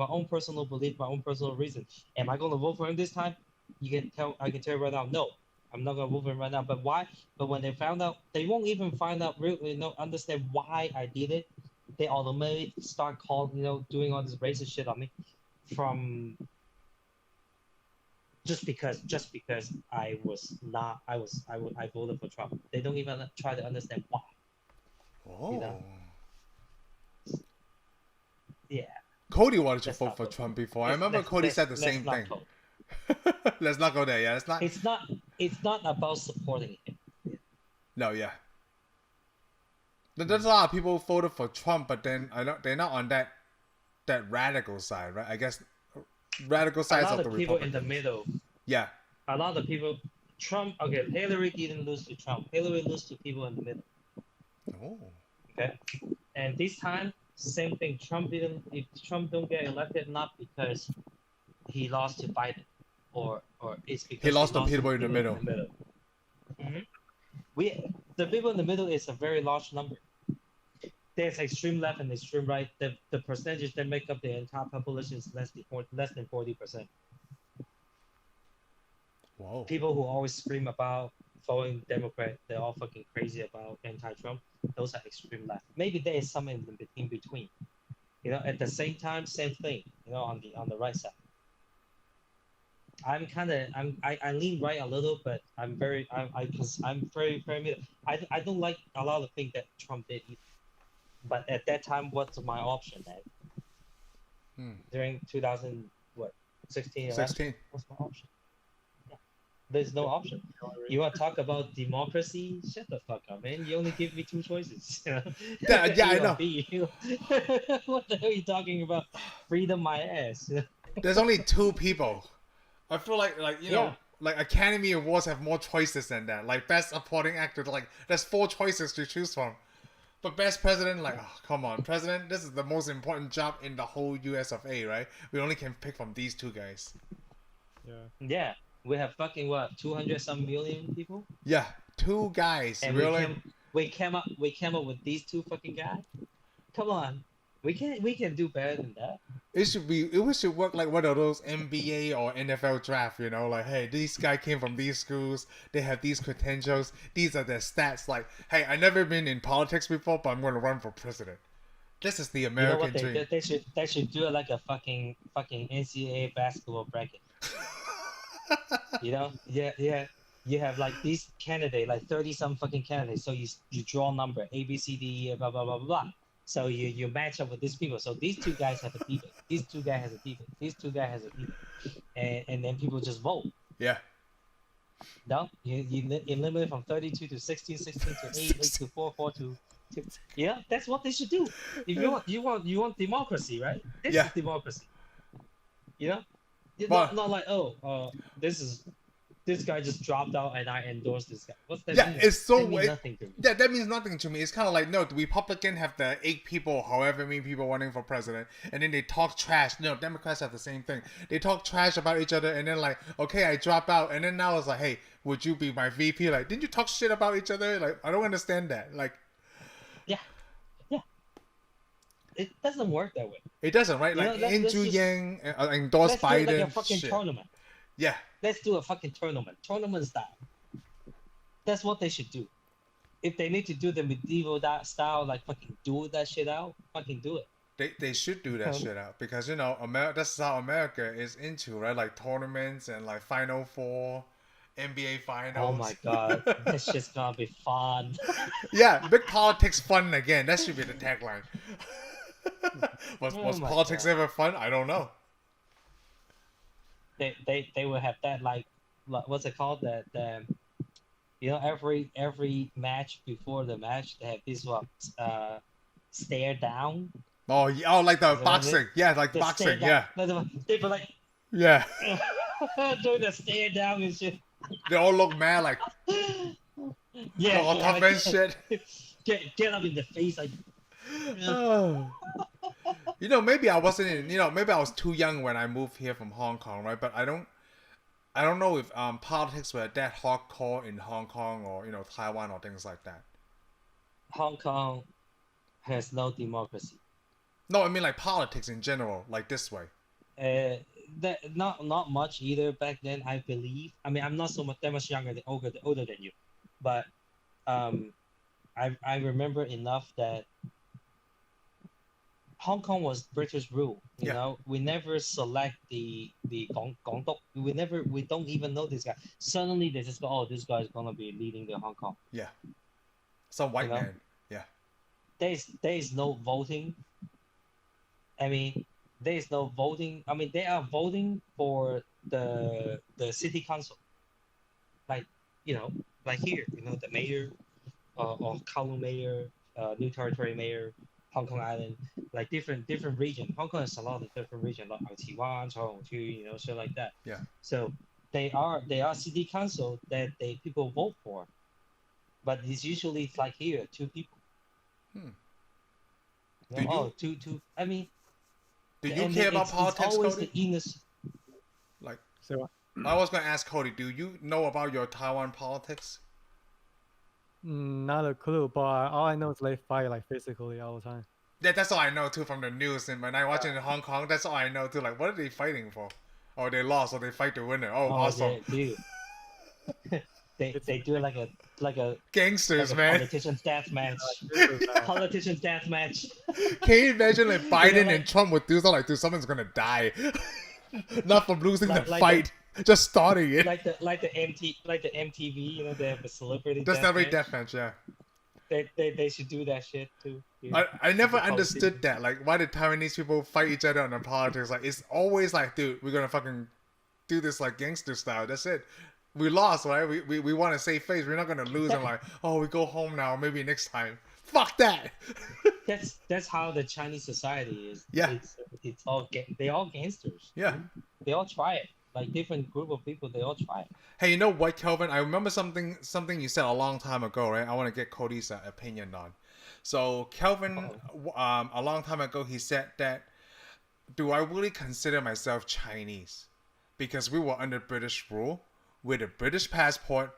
own personal belief, my own personal reason. Am I going to vote for him this time? I can tell you right now, no. I'm not gonna vote for him right now. But why? But when they found out, they won't even find out understand why I did it. They automatically start doing all this racist shit on me, from just because I voted for Trump. They don't even try to understand why. Oh. You know? Yeah. Cody wanted to Let's vote not for go. Trump before. I remember Cody said the same thing. Go. Let's not go there. Yeah, it's not. It's not about supporting him. No, yeah. There's a lot of people who voted for Trump, but then they're not on that radical side, right? I guess radical sides of the people Republic. in the middle. Yeah. A lot of people. Trump. Okay, Hillary didn't lose to Trump. Hillary lost to people in the middle. Oh. Okay, and this time, same thing. If Trump don't get elected, not because he lost to Biden, or it's because He lost to people in the middle. Mm-hmm. The people in the middle is a very large number. There's extreme left and extreme right. The percentage that make up the entire population is less than 40%. Whoa. People who always scream about voting Democrat, they're all fucking crazy about anti-Trump. Those are extreme left. Maybe there is some in between. At the same time, same thing. On the right side. I lean right a little, but I'm very middle. I don't like a lot of things that Trump did either. But at that time, what's my option then? During 2016, 16. what's my option? Yeah. There's no option. You want to talk about democracy? Shut the fuck up, man. You only give me two choices. Yeah, I A or know. B. What the hell are you talking about? Freedom, my ass. There's only two people. I feel like you know, Yeah. like Academy Awards have more choices than that. Like best supporting actor, like there's 4 choices to choose from. But best president, like, oh, come on, president. This is the most important job in the whole U.S. of A. Right? We only can pick from these 2 guys. Yeah. Yeah. We have fucking what, 200 some million people? Yeah, 2 guys. And Really? we came up with these 2 fucking guys? Come on. We can do better than that. It should work like one of those NBA or NFL draft, you know, like, hey, these guy came from these schools, they have these credentials, these are their stats. Like, hey, I never been in politics before, but I'm going to run for president. This is the You know American what dream. they should do it like a fucking NCAA basketball bracket. You know? Yeah. You have like these candidates, like 30 some fucking candidates. So you draw a number, A, B, C, D, E, blah blah blah blah blah. So you match up with these people. So these 2 guys have a debate. These 2 guys has a debate. These 2 guys has a debate. And then people just vote. Yeah. No, you eliminate from 32 to 16, 16 to 8, 8 to 4, 4 to 2. Yeah, that's what they should do. If you want democracy, right? This Yeah. is democracy. You know, it's But- not like this guy just dropped out and I endorse this guy. What's that Yeah, mean? it's so That means weird. nothing to me. Yeah, that means nothing to me. It's kind of like, no, the Republican have the 8 people, however many people running for president, and then they talk trash. No, Democrats have the same thing. They talk trash about each other, and then like, okay, I drop out, and then now it's like, hey, would you be my VP? Like, didn't you talk shit about each other? Like, I don't understand that. Like, Yeah. It doesn't work that way. it doesn't, right? You Like, know, let's Andrew just- Yang endorsed Let's do it Biden. like a fucking Shit. tournament. Yeah, Let's do a fucking tournament style. That's what they should do. If they need to do the medieval style, like fucking duel that shit out, fucking do it. they should do that shit out because, you know, that's how America is into, right? Like tournaments and like Final Four, NBA Finals. Oh my god, that's just gonna be fun. Yeah, make politics fun again. That should be the tagline. was Oh my politics God. ever fun? I don't know. They will have that like what's it called, that you know, every match before the match they have this stare down. Oh, yeah, like the Is that boxing. it? Yeah, like The boxing. stare Yeah, down. They be like yeah. doing the stare down and shit. They all look mad, like Yeah, all yeah, tough and shit. Get up in the face like. Oh. You know, maybe I wasn't in. You know, maybe I was too young when I moved here from Hong Kong, right? But I don't know if politics were that hardcore in Hong Kong or, you know, Taiwan or things like that. Hong Kong has no democracy. No, I mean like politics in general, like this way. Not much either back then, I believe. I mean, I'm not that much younger than older than you, but I remember enough that Hong Kong was British rule. You Yeah. know, we never select the Gong Dok. We don't even know this guy. Suddenly they just go, oh, this guy is gonna be leading the Hong Kong. Yeah, some white You know? man. Yeah, There is no voting. I mean, there is no voting. I mean, they are voting for the city council, like, you know, like here, you know, the mayor, or Kowloon mayor, New Territory mayor, Hong Kong Island, like different region. Hong Kong has a lot of different region, like Taiwan, Chongqing, you know, shit like that. Yeah. So they are city council that people vote for, but it's usually like here, 2 people. Hmm. You Do know, you- two. I mean. do you And care about it's politics, always Cody? the innocent. Like, So I was gonna ask Cody, do you know about your Taiwan politics? not a clue, but all I know is they fight like physically all the time. Yeah, that's all I know too from the news. And when I watch it in Hong Kong, that's all I know too. Like, what are they fighting for? Oh, they lost, or they fight the winner. Oh, awesome. Yeah, dude. they do like a Gangsters, man. politician death match. Politician death match. Can you imagine like Biden like- and Trump would do something like, dude, someone's gonna die. Not from losing the Like fight, just starting it. like the MTV, you know, they have a celebrity Just death every match. deathmatch, yeah. They should do that shit too. You know? I never The understood that. Like, why did Taiwanese people fight each other on the politics? Like, it's always like, dude, we're gonna fucking do this like gangster style. That's it. We lost, right? We want to save face. We're not gonna lose and like, oh, we go home now. Maybe next time. Fuck that. That's how the Chinese society is. Yeah. It's all they're all gangsters. Yeah. They all try it. Like different group of people, they all try it. Hey, you know what, Kelvin? I remember something you said a long time ago, right? I want to get Cody's opinion on. So Kelvin, a long time ago, he said that, do I really consider myself Chinese? Because we were under British rule with a British passport.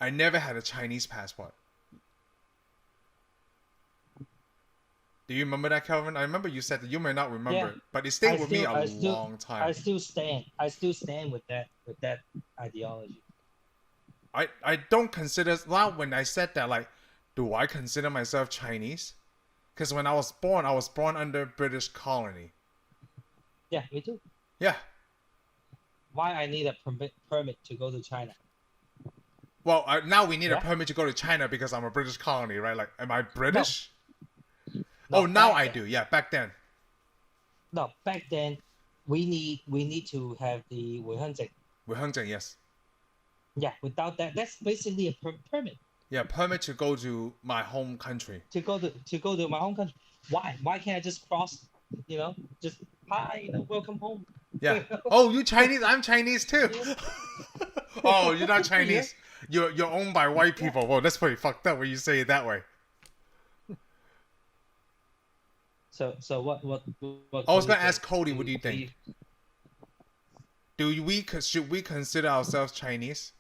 I never had a Chinese passport. Do you remember that, Kelvin? I remember you said that. You may not remember it, but it stayed with me a long time. I still stand with that ideology. I don't consider, now when I said that, like, do I consider myself Chinese? Because when I was born under British colony. Yeah, me too. Yeah. Why I need a permit to go to China? Well, now we need a permit to go to China because I'm a British colony, right? Like, am I British? No, now I do. Yeah, back then. No, back then, we need to have the 回乡证. 回乡证, yes. Yeah, without that, that's basically a permit. Yeah, permit to go to my home country. To go to my home country. Why? Why can't I just cross? Just hi, welcome home. Yeah. Oh, you Chinese? I'm Chinese too. Oh, you're not Chinese. Yeah. You're owned by white people. Well, that's pretty fucked up when you say it that way. So what I was gonna ask Cody, what do you think? Should we consider ourselves Chinese?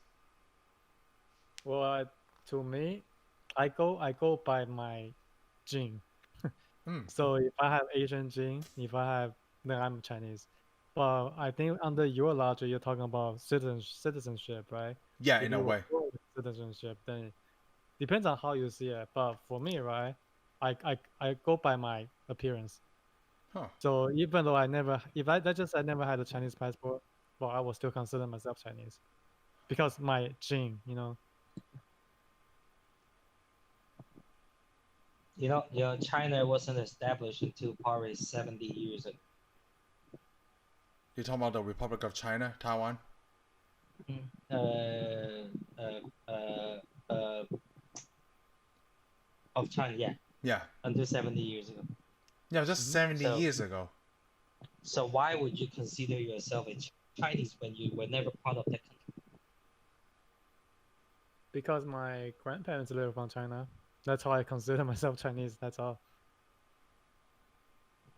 Well, to me, I go by my gene. So if I have Asian gene, then I'm Chinese. But I think under your logic, you're talking about citizenship, right? Yeah, in a way. Citizenship, then it depends on how you see it. But for me, right, I go by my appearance. Huh. So even though I never had a Chinese passport, well, I will still consider myself Chinese because my gene, China wasn't established until probably 70 years ago. You're talking about the Republic of China, Taiwan? Of China, yeah. Yeah. Until 70 years ago. Yeah, just 70 years ago. So why would you consider yourself a Chinese when you were never part of that country? Because my grandparents live from China. That's how I consider myself Chinese. That's all.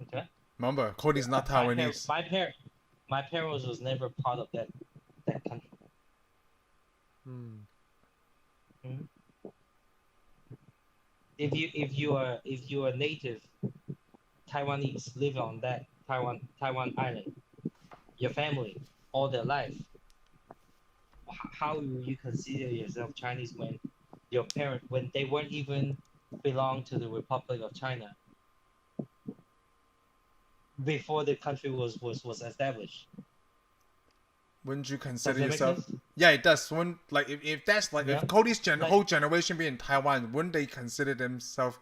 Okay. Remember, Cody's not Taiwanese. My parents was never part of that country. If you are native Taiwanese, live on that Taiwan island, your family all their life, how will you consider yourself Chinese when your parents, when they weren't even belong to the Republic of China before the country was established? Wouldn't you consider yourself? Yeah, it does. When if that's like if Cody's whole generation be in Taiwan, wouldn't they consider themselves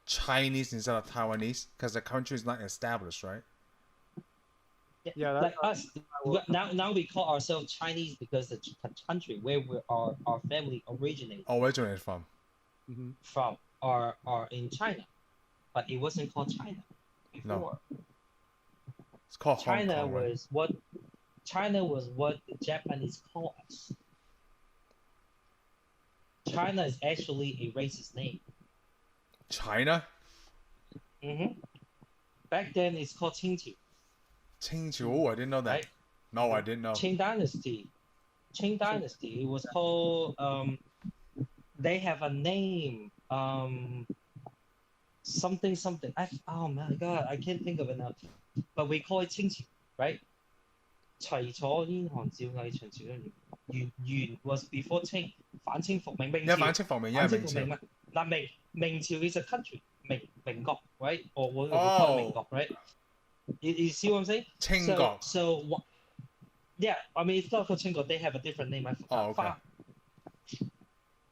Chinese instead of Taiwanese because the country is not established, right? Yeah, like us. Now we call ourselves Chinese because the country where our family originated from. From are in China, but it wasn't called China before. No. It's called China. Hong Kong, right? China was what the Japanese call us. China is actually a racist name. China? Back then it's called Qingqiu. Qingqiu? Oh, I didn't know that. Right? No, I didn't know. Qing Dynasty. It was called, they have a name, something. Oh my god, I can't think of it now. But we call it Qingqiu, right? 齊楚燕韓趙魏秦趙張元 was before 清，反清復明明朝。反清復明，反清復明嘛。嗱明朝 is a country， 明國 right？ or we call it 明國 right？ You see what I'm saying？ 清國。So yeah, I mean it's not called 清國. They have a different name. Oh, okay.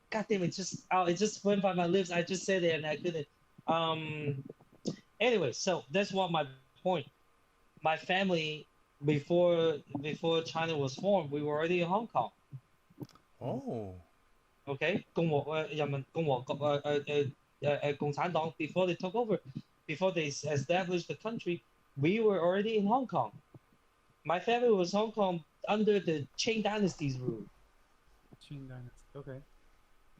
God damn it! It just went by my lips. I just said it and I couldn't. Anyway, so that's what my point. My family. Before China was formed, we were already in Hong Kong. Oh. Okay, 人民共和國共產黨 before they took over, before they established the country, we were already in Hong Kong. My family was Hong Kong under the Qing Dynasty's rule, Qing Dynasty. Okay.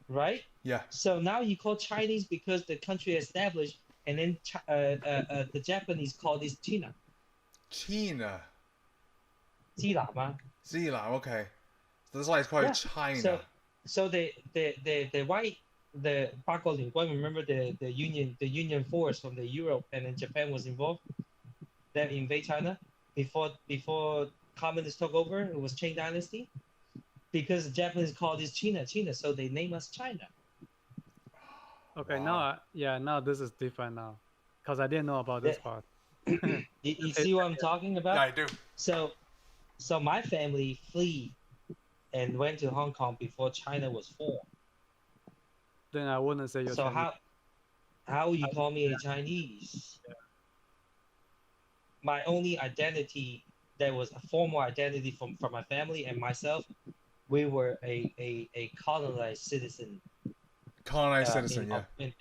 right? Yeah. So now you call Chinese because the country established, and then the Japanese call this China. China. 支那嗎？ Zila, okay. So that's why it's called Yeah. China. So the white, the 八國聯軍, remember the Union force from the Europe, and then Japan was involved that invade China before communists took over. It was Qing Dynasty because the Japanese called this China, so they name us China. Okay. Wow. Now this is different now, because I didn't know about this part. You see what I'm talking about? Yeah, I do. So my family fled and went to Hong Kong before China was formed. Then I wouldn't say you're So Chinese. how you call me a Chinese? Yeah. My only identity that was a formal identity from my family and myself, we were a colonized citizen. Colonized citizen, yeah. In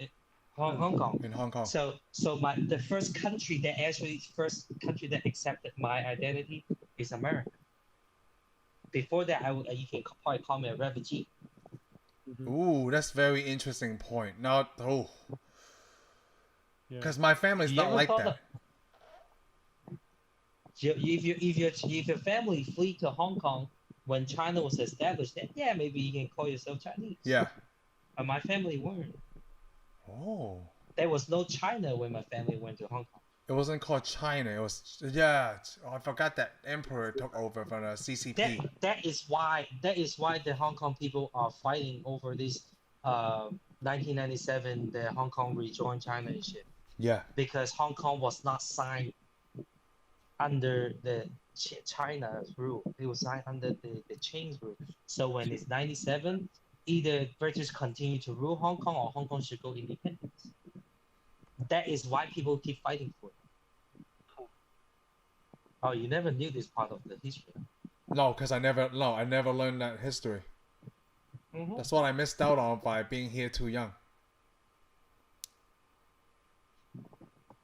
Hong Kong. In Hong Kong. So the first country that accepted my identity is America. Before that, you can probably call me a refugee. Ooh, that's very interesting point. Now, Yeah. because my family's You not ever like thought that. If your family flee to Hong Kong when China was established, then yeah, maybe you can call yourself Chinese. Yeah. But my family weren't. Oh. There was no China when my family went to Hong Kong. It wasn't called China. It was, yeah. I forgot that emperor took over from the CCP. That is why the Hong Kong people are fighting over this 1997 the Hong Kong rejoined China and shit. Yeah. Because Hong Kong was not signed under the China's rule. It was signed under the Qing's rule. So when it's 97, either British continue to rule Hong Kong or Hong Kong should go independent. That is why people keep fighting for it. Oh, you never knew this part of the history. No, because I never learned that history. Mhm. That's what I missed out on by being here too young.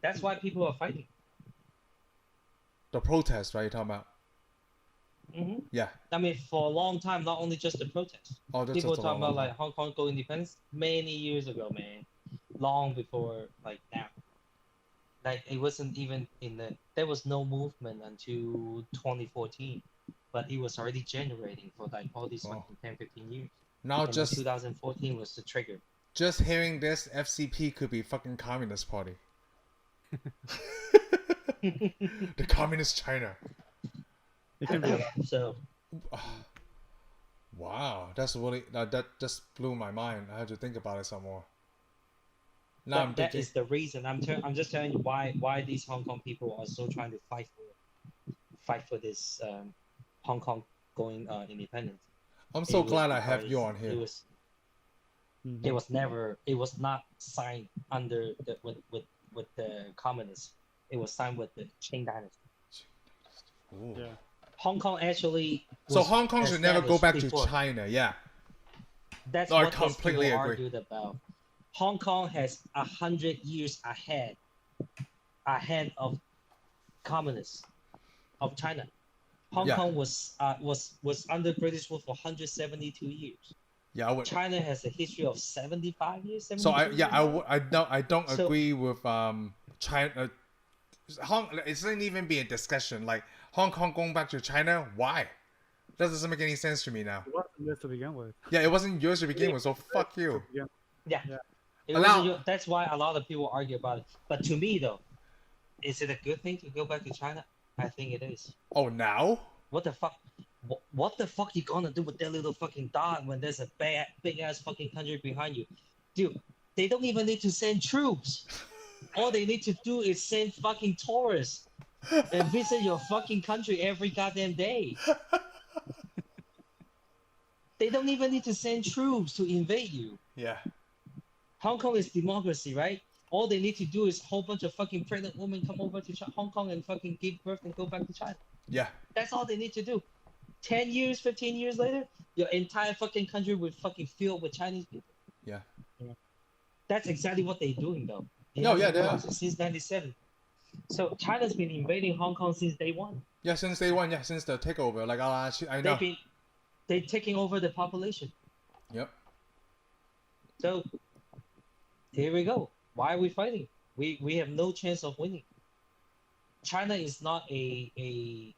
That's why people are fighting. The protest, right? You're talking about? Mhm. Yeah. I mean, for a long time, not only just the protest. Oh, that's People were just a talking long about like Hong Kong go independence many years ago, man. Long before like now. Like it wasn't even there was no movement until 2014, but it was already generating for like all these fucking 10, 15 years. Now And just 2014 was the trigger. just hearing this, FCP could be fucking Communist Party. The Communist China. It can be. So Wow, that's really that just blew my mind. I have to think about it some more. Now I'm that thinking. is the reason. I'm just telling you why these Hong Kong people are so trying to fight for this Hong Kong going independence. I'm so It was glad I have because you on here. It was not signed under with the communists. It was signed with the Qing Dynasty. Ooh. Yeah. Hong Kong actually. So was Hong Kong should never go back established before. to China. Yeah. That's No, I what these completely people agree. argued about. Hong Kong has 100 years ahead of communists of China. Hong Yeah. Kong was under British rule for 172 years. Yeah, I would. China has a history of 75 years. So 72 years. I don't So- agree with China. It doesn't even be a discussion. Like Hong Kong going back to China, why? That doesn't make any sense to me now. It wasn't yours to begin with. Yeah, it wasn't yours to begin with, so fuck you. Yeah. Yeah. Yeah. It But wasn't now- your- that's why a lot of people argue about it. But to me, though, is it a good thing to go back to China? I think it is. Oh, now? What the fuck? What the fuck you gonna do with that little fucking dot when there's a big ass fucking country behind you? Dude, they don't even need to send troops. All they need to do is send fucking tourists and visit your fucking country every goddamn day. They don't even need to send troops to invade you. Yeah. Hong Kong is democracy, right? All they need to do is a whole bunch of fucking pregnant women come over to Hong Kong and fucking give birth and go back to China. Yeah. That's all they need to do. 10 years, 15 years later, your entire fucking country will fucking filled with Chinese people. Yeah. That's exactly what they're doing, though. No, yeah, they are. Since '97. So China's been invading Hong Kong since day one. Yeah, since day one. Yeah, since the takeover. Like, I know. They're taking over the population. Yep. So here we go. Why are we fighting? We have no chance of winning. China is not a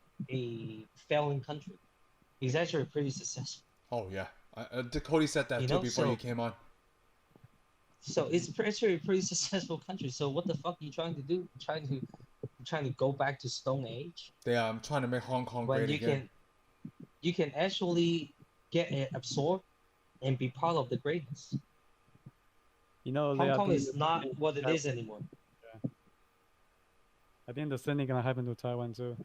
failing country. It's actually pretty successful. Oh yeah. Cody said that too before you came on. So it's actually a pretty successful country. So what the fuck are you trying to do? Trying to go back to Stone Age? Yeah, I'm trying to make Hong Kong great again. You can actually get it absorbed and be part of the greatness. You know, Hong Kong is not what it is anymore. Yeah. I think the same thing gonna happen to Taiwan too.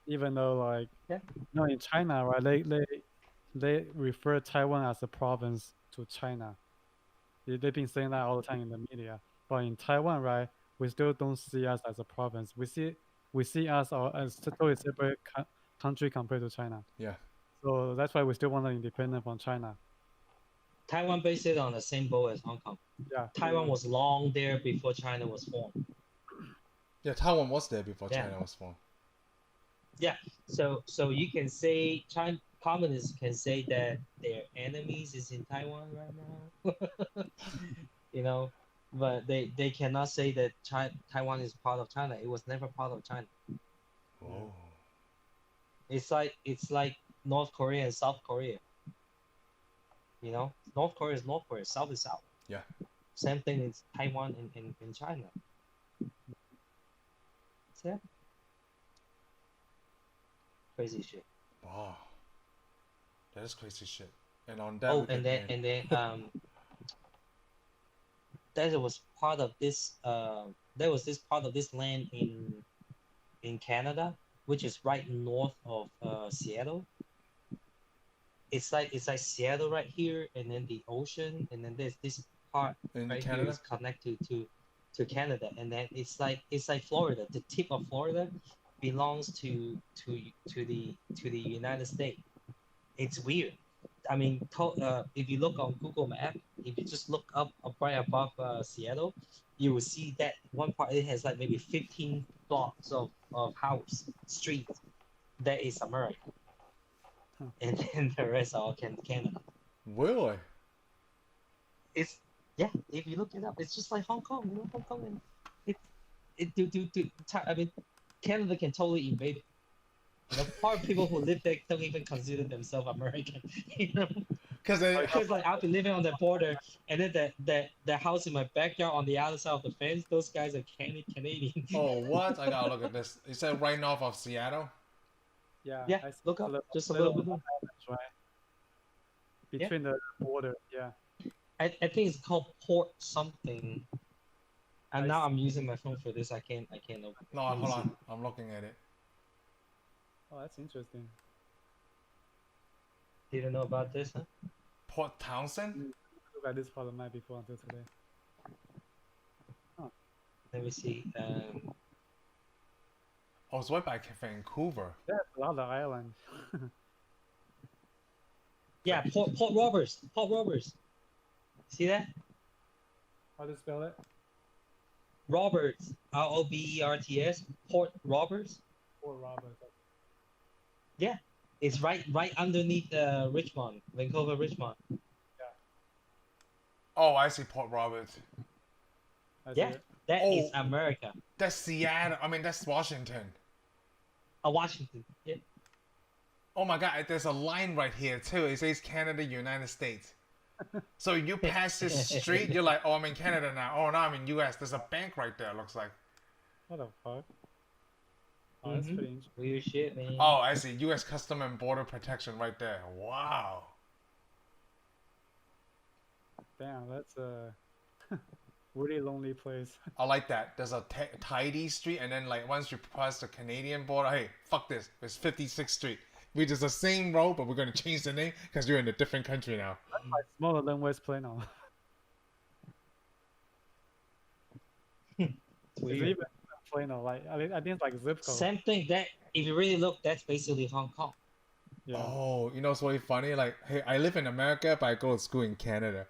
Even though, like, in China, right? They refer Taiwan as a province to China. They've been saying that all the time in the media. But in Taiwan, right, we still don't see us as a province. We see us as a totally separate country compared to China. Yeah. So that's why we still want to independent from China. Taiwan based it on the same boat as Hong Kong. Yeah. Taiwan was long there before China was formed. Yeah, Taiwan was there before China was formed. Yeah. So you can say communists can say that their enemies is in Taiwan right now. You know, but they cannot say that Taiwan is part of China. It was never part of China. Whoa. It's like North Korea and South Korea. You know, North Korea is North Korea, South is South. Yeah. Same thing is Taiwan in China. Yeah. Crazy shit. Wow. That is crazy shit. And on that. And then there was part of this. There was this part of this land in Canada, which is right north of Seattle. It's like Seattle right here, and then the ocean, and then there's this part in right Canada here is connected to Canada, and then it's like Florida. The tip of Florida belongs to the United States. It's weird. I mean, if you look on Google Map, if you just look up right above Seattle, you will see that one part it has like maybe 15 blocks of house streets. That is America, and then the rest are Canada. Really? It's if you look it up, it's just like Hong Kong. You know, Hong Kong, and I mean, Canada can totally invade it. You know, part of people who live there don't even consider themselves American. You know, because like I'll be living on the border, and then the house in my backyard on the other side of the fence, those guys are Canadian. Oh, what? I gotta look at this. Is that right north of Seattle? Yeah. Look up just a little bit. Right. Between the border, yeah. I think it's called Port something. And now I'm using my phone for this. I can't open. No, hold on. I'm looking at it. Oh, that's interesting. Didn't know about this, huh? Port Townsend? Look at this part of the map before until today. Oh. Let me see. Oh, it's right by Vancouver. There's a lot of islands. Yeah, Port Roberts. Port Roberts. See that? How do you spell it? Roberts. Roberts. Port Roberts. Port Roberts. Yeah, it's right underneath Richmond, Vancouver, Richmond. Yeah. Oh, I see Port Roberts. That is America. That's Seattle. I mean, that's Washington. Washington. Yeah. Oh my God, there's a line right here too. It says Canada, United States. So you pass this street, you're like, oh, I'm in Canada now. Oh, no, I'm in US. There's a bank right there, looks like. What the fuck? Oh, that's pretty interesting. Weird shit, man. Oh, I see. US Custom and Border Protection right there. Wow. Damn, that's a really lonely place. I like that. There's a tidy street, and then like once you cross the Canadian border, hey, fuck this. It's 56th Street. Which is the same road, but we're going to change the name because you're in a different country now. That's like smaller than West Plano. It's weird. Even Plano, like I think it's like zip code. Same thing. That if you really look, that's basically Hong Kong. Yeah. Oh, you know what's really funny? Like, hey, I live in America, but I go to school in Canada.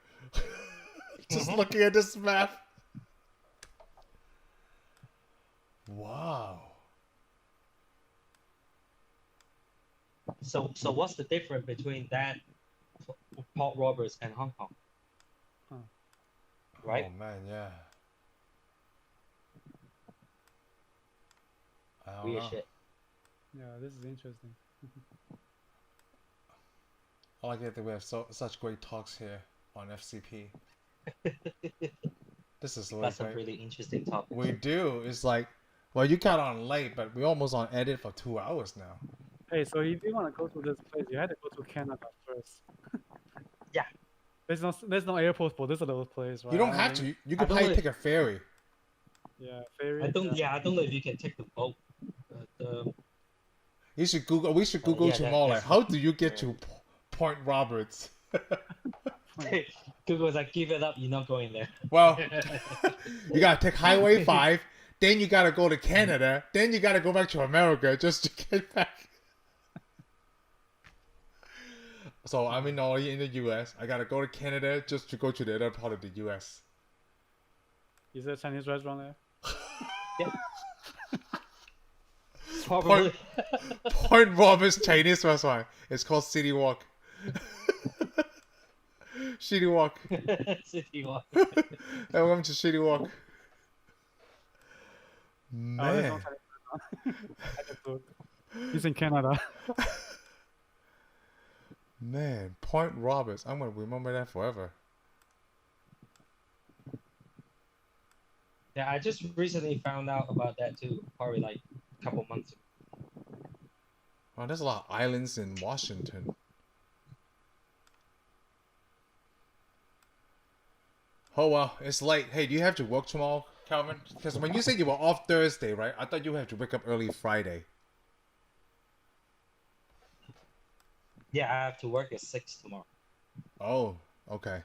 Just looking at this map. Wow. So what's the difference between that Port Roberts and Hong Kong? Huh. Right? Oh man, yeah. I don't Weird know. shit. Yeah, this is interesting. I like it that we have such great talks here on FCP. This is really That's a great. really interesting topic. We do. It's like, well, you got on late, but we almost on edit for 2 hours now. Hey, so if you want to go to this place, you had to go to Canada first. Yeah. There's no airport for this little place, right? You don't have to. You I could don't probably know take a ferry. Yeah, ferry. I don't know if you can take the boat. But, You should Google. We should Google yeah, tomorrow. Like, that's how do you get to Point Roberts? Google's like, give it up, you're not going there. Well, you gotta take Highway 5, then you gotta go to Canada, then you gotta go back to America just to get back. So I'm already in the US. I gotta go to Canada just to go to the other part of the US. Is there a Chinese restaurant there? Yeah. Probably. Point Roberts Chinese restaurant. It's called City Walk. City Walk. City Walk. Welcome to City Walk. Oh, there's no Man. Chinese restaurant. I just looked. He's in Canada. Man, Point Roberts. I'm gonna remember that forever. Yeah, I just recently found out about that too, probably like a couple months ago. Oh, there's a lot of islands in Washington. Oh well, it's late. Hey, do you have to work tomorrow, Calvin? Because when you said you were off Thursday, right? I thought you had to wake up early Friday. Yeah, I have to work at 6 tomorrow. Oh, okay.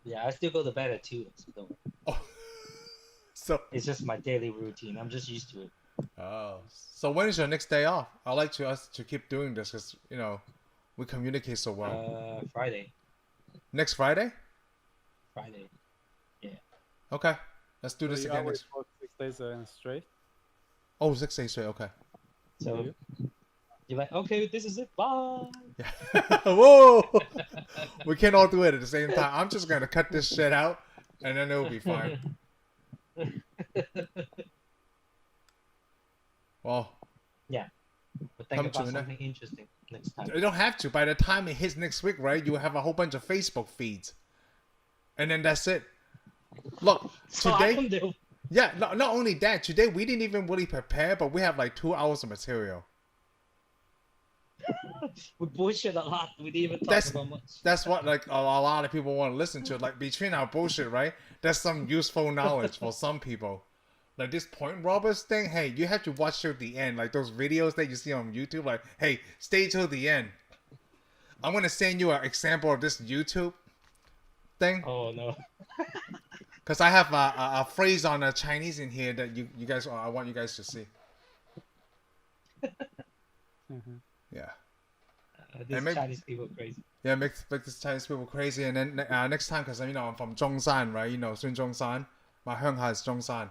Yeah, I still go to bed at 2, so don't worry. Oh, so It's just my daily routine. I'm just used to it. so when is your next day off? I like to us to keep doing this because we communicate so well. Friday. Next Friday? Friday. Okay, let's do So this you again. always work 6 days straight? Oh, 6 days straight. Okay. So you're like, okay, this is it. Bye. Yeah. Whoa! We can't all do it at the same time. I'm just gonna cut this shit out, and then it'll be fine. Well, But think Come to about an end. something interesting next time. you don't have to. By the time it hits next week, right? You have a whole bunch of Facebook feeds, and then that's it. Look, So I today. can do. Yeah, not only that. Today we didn't even really prepare, but we have like 2 hours of material. We bullshit a lot. We didn't even talk That's- about much. That's what like a lot of people want to listen to. Like between our bullshit, right? That's some useful knowledge for some people. Like this Point Roberts thing, hey, you have to watch till the end. Like those videos that you see on YouTube, like, hey, stay till the end. I'm gonna send you an example of this YouTube thing Oh no. because I have a phrase on Chinese in here that you guys I want you guys to see. Mhm. Yeah. These maybe- Chinese people crazy. Yeah, make this Chinese people crazy. And then next time, because I'm from Zhongshan, right? Sun Zhongshan. My 乡下 is Zhongshan.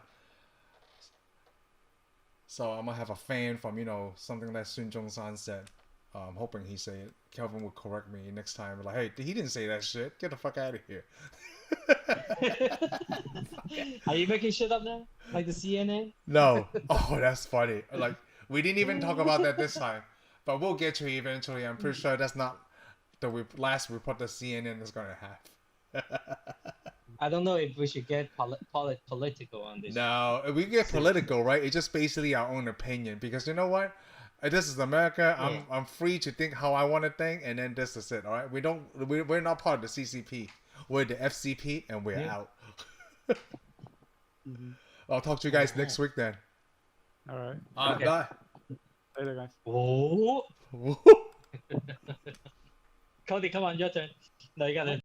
So I'm gonna have a fan from something that Sun Zhongshan said. I'm hoping he say it. Kelvin will correct me next time. Like, hey, he didn't say that shit. Get the fuck out of here. Are you making shit up now? Like the CNN? No. Oh, that's funny. Like we didn't even talk about that this time, but we'll get to it eventually. I'm pretty sure that's not the last report that CNN is gonna have. I don't know if we should get political on this. No, we get political, right? It's just basically our own opinion because you know what? This is America. I'm free to think how I want to think, and then this is it. All right, we're not part of the CCP. We're the FCP, and we're out. Mhm. I'll talk to you guys next week then. All right. Okay. Bye. Later, guys. Oh, Cody, come on, your turn. No, you gotta.